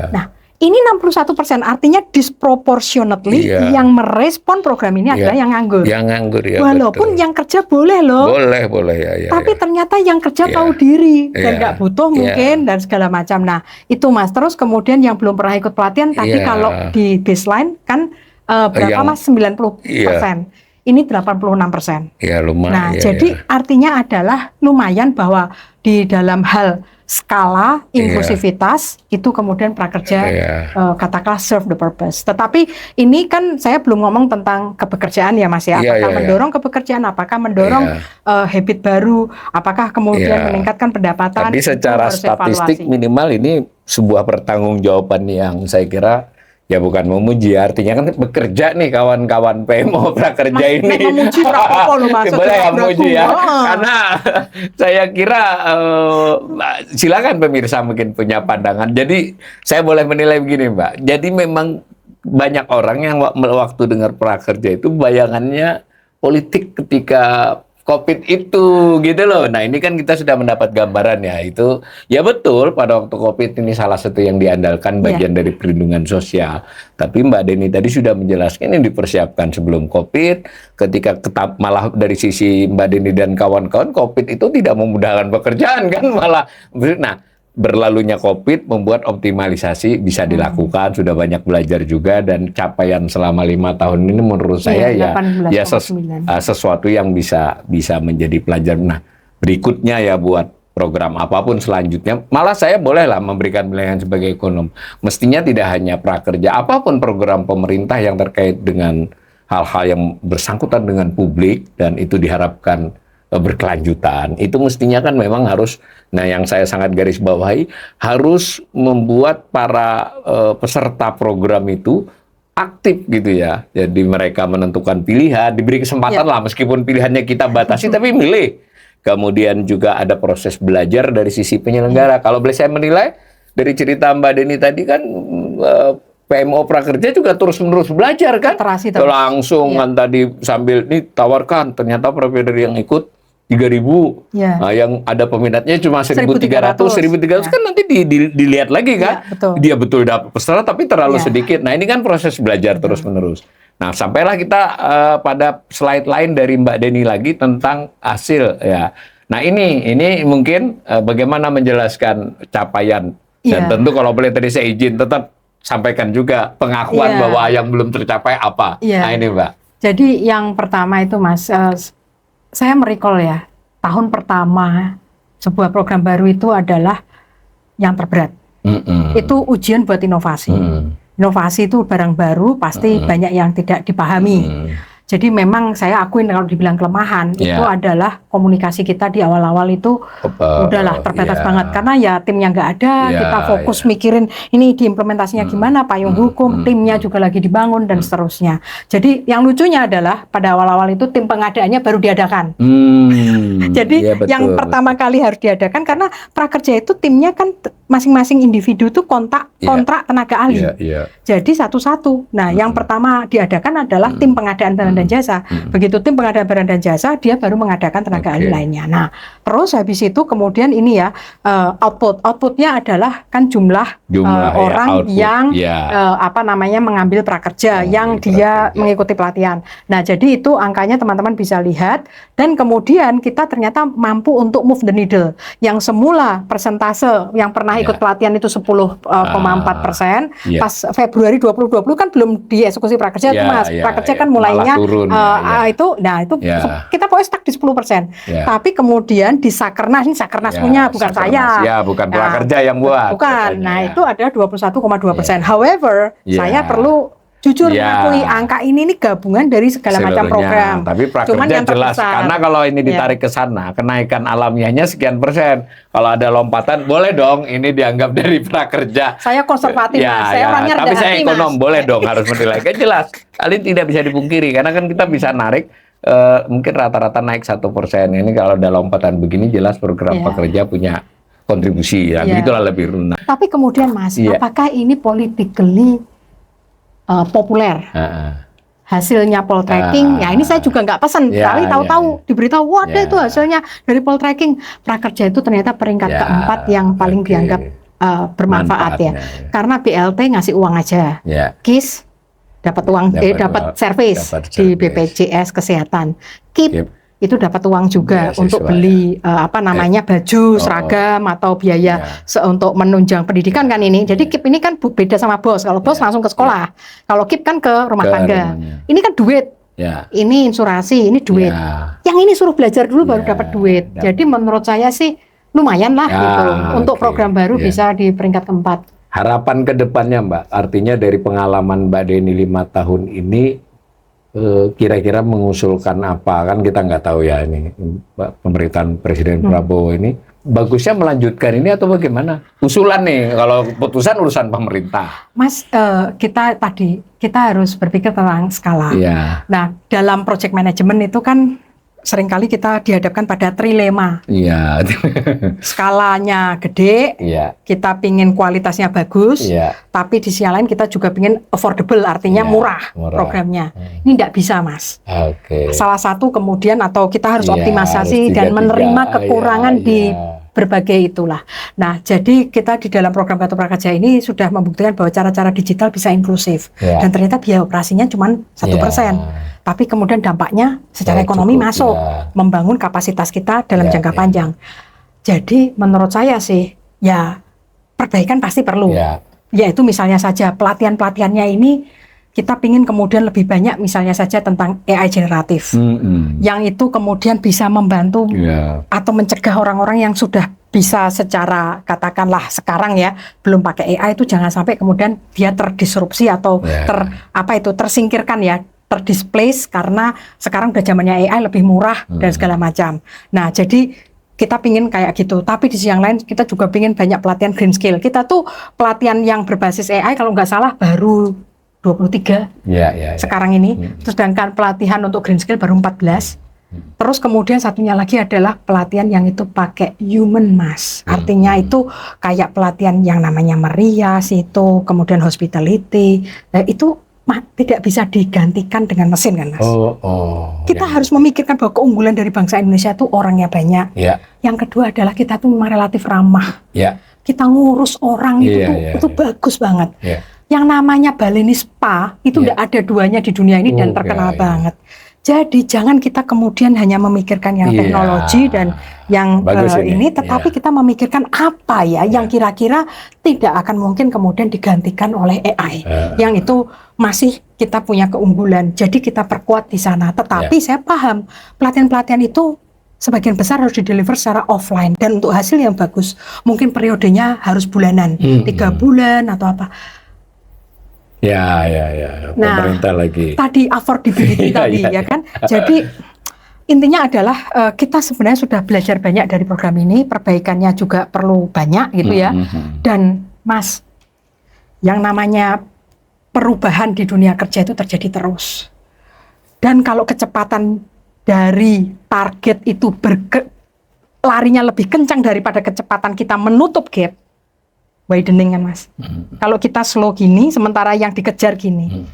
Speaker 1: Nah, ini 61%, artinya disproportionately yang merespon program ini adalah yang nganggur.
Speaker 2: Yang nganggur ya.
Speaker 1: Walaupun yang kerja boleh loh.
Speaker 2: Boleh ya.
Speaker 1: Tapi ternyata yang kerja tahu diri dan nggak butuh mungkin dan segala macam. Nah itu Mas. Terus kemudian yang belum pernah ikut pelatihan, tadi kalau di baseline kan berapa Mas? 90%. Ini 86%.
Speaker 2: Ya lumayan.
Speaker 1: Nah, jadi artinya adalah lumayan bahwa di dalam hal skala inklusivitas itu kemudian prakerja katakanlah serve the purpose. Tetapi ini kan saya belum ngomong tentang kepekerjaan ya Mas ya. Apakah mendorong kepekerjaan, apakah mendorong habit baru, apakah kemudian meningkatkan pendapatan.
Speaker 2: Tapi secara statistik minimal ini sebuah pertanggungjawaban yang saya kira ya bukan memuji, artinya kan bekerja nih kawan-kawan PMO prakerja ini.
Speaker 1: Memuji apa loh Mas?
Speaker 2: Boleh ya memuji ya, karena saya kira silakan pemirsa mungkin punya pandangan. Jadi saya boleh menilai begini Mbak, jadi memang banyak orang yang waktu dengar prakerja itu bayangannya politik ketika COVID itu gitu loh. Nah ini kan kita sudah mendapat gambaran ya, itu ya betul pada waktu COVID ini salah satu yang diandalkan bagian dari perlindungan sosial. Tapi Mbak Deni tadi sudah menjelaskan ini dipersiapkan sebelum COVID, ketika malah dari sisi Mbak Deni dan kawan-kawan COVID itu tidak memudahkan pekerjaan kan malah. Nah berlalunya COVID membuat optimalisasi bisa dilakukan, sudah banyak belajar juga, dan capaian selama 5 tahun ini menurut saya sesuatu yang bisa menjadi pelajaran. Nah, berikutnya ya buat program apapun selanjutnya, malah saya bolehlah memberikan penilaian sebagai ekonom. Mestinya tidak hanya prakerja, apapun program pemerintah yang terkait dengan hal-hal yang bersangkutan dengan publik dan itu diharapkan berkelanjutan, itu mestinya kan memang harus, nah yang saya sangat garis bawahi, harus membuat para peserta program itu aktif gitu ya. Jadi mereka menentukan pilihan, diberi kesempatan lah meskipun pilihannya kita batasi tapi milih. Kemudian juga ada proses belajar dari sisi penyelenggara. Kalau boleh saya menilai dari cerita Mbak Deni tadi kan PMO prakerja juga terus-menerus belajar kan. Langsung kan tadi sambil nih tawarkan, ternyata provider yang ikut 3.000, nah, yang ada peminatnya cuma 1.300 kan nanti dilihat lagi kan, dia betul dapat peserta tapi terlalu sedikit. Nah ini kan proses belajar terus-menerus. Nah sampailah kita pada slide lain dari Mbak Deni lagi tentang hasil ya. Nah ini mungkin bagaimana menjelaskan capaian, dan tentu kalau boleh tadi saya izin tetap sampaikan juga pengakuan bahwa yang belum tercapai apa. Nah ini Mbak.
Speaker 1: Jadi yang pertama itu Mas, saya merecall ya, tahun pertama sebuah program baru itu adalah yang terberat. Itu ujian buat inovasi. Inovasi itu barang baru, pasti banyak yang tidak dipahami. Jadi memang saya akuin kalau dibilang kelemahan itu adalah komunikasi kita di awal-awal itu udahlah terbatas banget, karena ya timnya nggak ada, kita fokus mikirin ini diimplementasinya gimana, payung hukum, timnya juga lagi dibangun dan seterusnya. Jadi yang lucunya adalah pada awal-awal itu tim pengadaannya baru diadakan. Jadi yang pertama kali harus diadakan, karena prakerja itu timnya kan masing-masing individu tuh kontrak tenaga ahli. Jadi satu-satu. Nah, yang pertama diadakan adalah tim pengadaan barang dan jasa. Begitu tim pengadaan barang dan jasa, dia baru mengadakan tenaga ahli lainnya. Nah, terus habis itu kemudian ini ya outputnya adalah kan jumlah orang yang mengambil prakerja, yang dia mengikuti pelatihan. Nah, jadi itu angkanya teman-teman bisa lihat, dan kemudian kita ternyata mampu untuk move the needle. Yang semula persentase yang pernah ikut pelatihan itu 10,4%, pas Februari 2020 kan belum dieksekusi prakerja, Mas. Prakerja kan mulainya turun, itu kita pokoknya stuck di 10%. Tapi kemudian di Sakernas, ini Sakernas punya, bukan saya.
Speaker 2: Ya, bukan prakerja yang buat.
Speaker 1: Bukan. Nah, itu ada 21,2%. However, saya perlu jujur mengakui angka ini gabungan dari segala macam program.
Speaker 2: Tapi prakerja jelas, karena kalau ini ditarik ke sana, kenaikan alamiahnya sekian persen. Kalau ada lompatan, boleh dong ini dianggap dari prakerja.
Speaker 1: Saya konservatif, Mas. Saya orangnya rendah hati,
Speaker 2: tapi saya ekonom, boleh dong harus menilai. Kan jelas, kali tidak bisa dipungkiri, karena kan kita bisa narik mungkin rata-rata naik 1%. Ini kalau ada lompatan begini, jelas program pekerja punya kontribusi. Begitulah lebih lunak.
Speaker 1: Tapi kemudian Mas, apakah ini politically populer? Hasilnya poltreking, ya ini saya juga nggak pesan, tapi tahu-tahu diberitahu, wadah itu hasilnya dari poltreking, prakerja itu ternyata peringkat keempat yang paling dianggap bermanfaat ya. Karena BLT ngasih uang aja, KIS dapat uang, dapat servis di BPJS Kesehatan, KIP itu dapat uang juga
Speaker 2: Beasiswa,
Speaker 1: untuk beli baju, seragam atau biaya untuk menunjang pendidikan kan ini. Jadi KIP ini kan beda sama BOS. Kalau BOS langsung ke sekolah. Kalau KIP kan ke rumah tangga.
Speaker 2: Rumahnya.
Speaker 1: Ini kan duit. Ini insurasi, ini duit. Yang ini suruh belajar dulu baru dapat duit. Jadi menurut saya sih lumayan lah gitu. Untuk program baru bisa di peringkat keempat.
Speaker 2: Harapan ke depannya Mbak, artinya dari pengalaman Mbak Deni 5 tahun ini, kira-kira mengusulkan apa, kan kita nggak tahu ya ini pemerintahan Presiden Prabowo ini bagusnya melanjutkan ini atau bagaimana? Usulan nih, kalau putusan urusan pemerintah.
Speaker 1: Mas, kita harus berpikir tentang skala. Nah, dalam project management itu kan seringkali kita dihadapkan pada trilema. Skalanya gede, kita pingin kualitasnya bagus, tapi di sisi lain kita juga pingin affordable, artinya murah programnya. Ini tidak bisa, Mas. Salah satu kemudian atau kita harus optimalisasi dan menerima kekurangan di berbagai itulah. Nah, jadi kita di dalam program Kartu Prakerja ini sudah membuktikan bahwa cara-cara digital bisa inklusif. Dan ternyata biaya operasinya cuma 1%. Tapi kemudian dampaknya secara ekonomi masuk, membangun kapasitas kita dalam jangka panjang. Jadi menurut saya sih, ya perbaikan pasti perlu. Yaitu misalnya saja pelatihan-pelatihannya ini, kita pingin kemudian lebih banyak misalnya saja tentang AI generatif. Yang itu kemudian bisa membantu atau mencegah orang-orang yang sudah bisa secara katakanlah sekarang ya belum pakai AI itu jangan sampai kemudian dia terdisrupsi atau tersingkirkan ya, terdisplace karena sekarang udah zamannya AI lebih murah dan segala macam. Nah, jadi kita pingin kayak gitu, tapi di sisi yang lain kita juga pingin banyak pelatihan green skill. Kita tuh pelatihan yang berbasis AI kalau nggak salah baru 23 sekarang ini, sedangkan pelatihan untuk green skill baru 14. Terus kemudian satunya lagi adalah pelatihan yang itu pakai human, Mas. Artinya itu kayak pelatihan yang namanya merias itu, kemudian hospitality. Nah, itu tidak bisa digantikan dengan mesin kan, Mas. Kita harus memikirkan bahwa keunggulan dari bangsa Indonesia itu orangnya banyak. Yang kedua adalah kita tuh memang relatif ramah. Kita ngurus orang itu bagus banget. Yang namanya Baleni Spa itu udah ada duanya di dunia ini dan terkenal banget. Jadi jangan kita kemudian hanya memikirkan yang teknologi dan yang ini, tetapi kita memikirkan apa ya yang kira-kira tidak akan mungkin kemudian digantikan oleh AI. Yang itu masih kita punya keunggulan. Jadi kita perkuat di sana. Tetapi saya paham pelatihan-pelatihan itu sebagian besar harus dideliver secara offline dan untuk hasil yang bagus mungkin periodenya harus bulanan, 3 bulan atau apa. Pemerintah lagi. Tadi affordability tadi ya kan. Jadi intinya adalah kita sebenarnya sudah belajar banyak dari program ini, perbaikannya juga perlu banyak gitu ya. Dan Mas, yang namanya perubahan di dunia kerja itu terjadi terus. Dan kalau kecepatan dari target itu larinya lebih kencang daripada kecepatan kita menutup gap, widening kan, Mas. Kalau kita slow gini, sementara yang dikejar gini,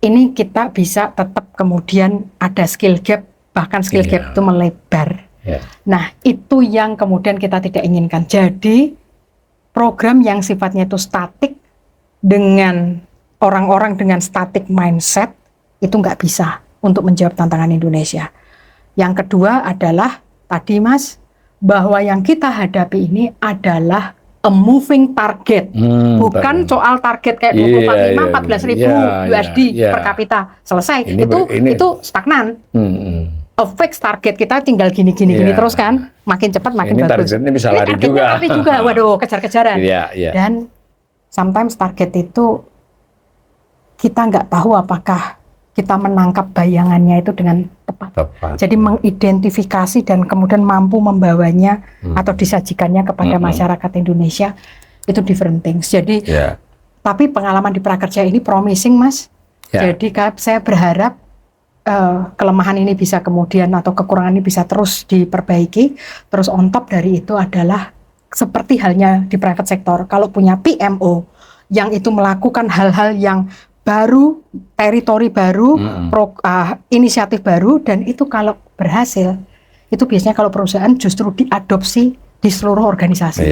Speaker 1: ini kita bisa tetap kemudian ada skill gap, bahkan skill gap itu melebar. Nah, itu yang kemudian kita tidak inginkan. Jadi, program yang sifatnya itu statik dengan orang-orang dengan static mindset itu nggak bisa untuk menjawab tantangan Indonesia. Yang kedua adalah tadi, Mas, bahwa yang kita hadapi ini adalah a moving target, bukan soal target kayak 14 ribu USD per kapita selesai. Itu stagnan. A fixed target kita tinggal gini terus kan, makin cepat makin bagus.
Speaker 2: Targetnya bisa lari juga.
Speaker 1: Waduh, kejar-kejaran. Dan sometimes target itu kita nggak tahu apakah kita menangkap bayangannya itu dengan tepat. Jadi mengidentifikasi dan kemudian mampu membawanya atau disajikannya kepada masyarakat Indonesia itu different things. Jadi, tapi pengalaman di prakerja ini promising, Mas. Jadi saya berharap kelemahan ini bisa kemudian atau kekurangan ini bisa terus diperbaiki. Terus on top dari itu adalah seperti halnya di private sector. Kalau punya PMO yang itu melakukan hal-hal yang baru, teritori baru, inisiatif baru, dan itu kalau berhasil, itu biasanya kalau perusahaan justru diadopsi di seluruh organisasi.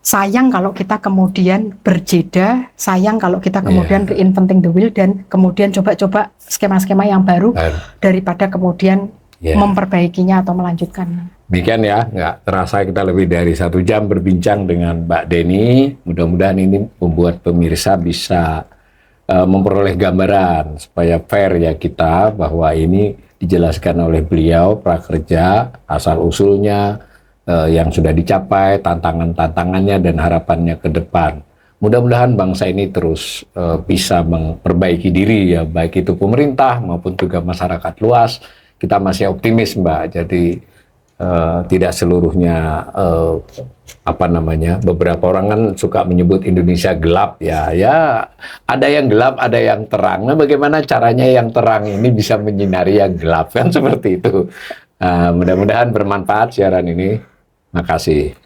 Speaker 1: sayang kalau kita kemudian berjeda, sayang kalau kita kemudian reinventing the wheel dan kemudian coba-coba skema-skema yang baru daripada kemudian memperbaikinya atau melanjutkannya.
Speaker 2: Demikian ya, nggak terasa kita lebih dari 1 jam berbincang dengan Mbak Deni. Mudah-mudahan ini membuat pemirsa bisa memperoleh gambaran supaya fair ya kita, bahwa ini dijelaskan oleh beliau prakerja, asal-usulnya, yang sudah dicapai, tantangan-tantangannya dan harapannya ke depan. Mudah-mudahan bangsa ini terus bisa memperbaiki diri ya, baik itu pemerintah maupun juga masyarakat luas. Kita masih optimis, Mbak. Jadi tidak seluruhnya beberapa orang kan suka menyebut Indonesia gelap ya. Ya, ada yang gelap, ada yang terang. Nah, bagaimana caranya yang terang ini bisa menyinari yang gelap kan seperti itu. Mudah-mudahan bermanfaat siaran ini. Makasih.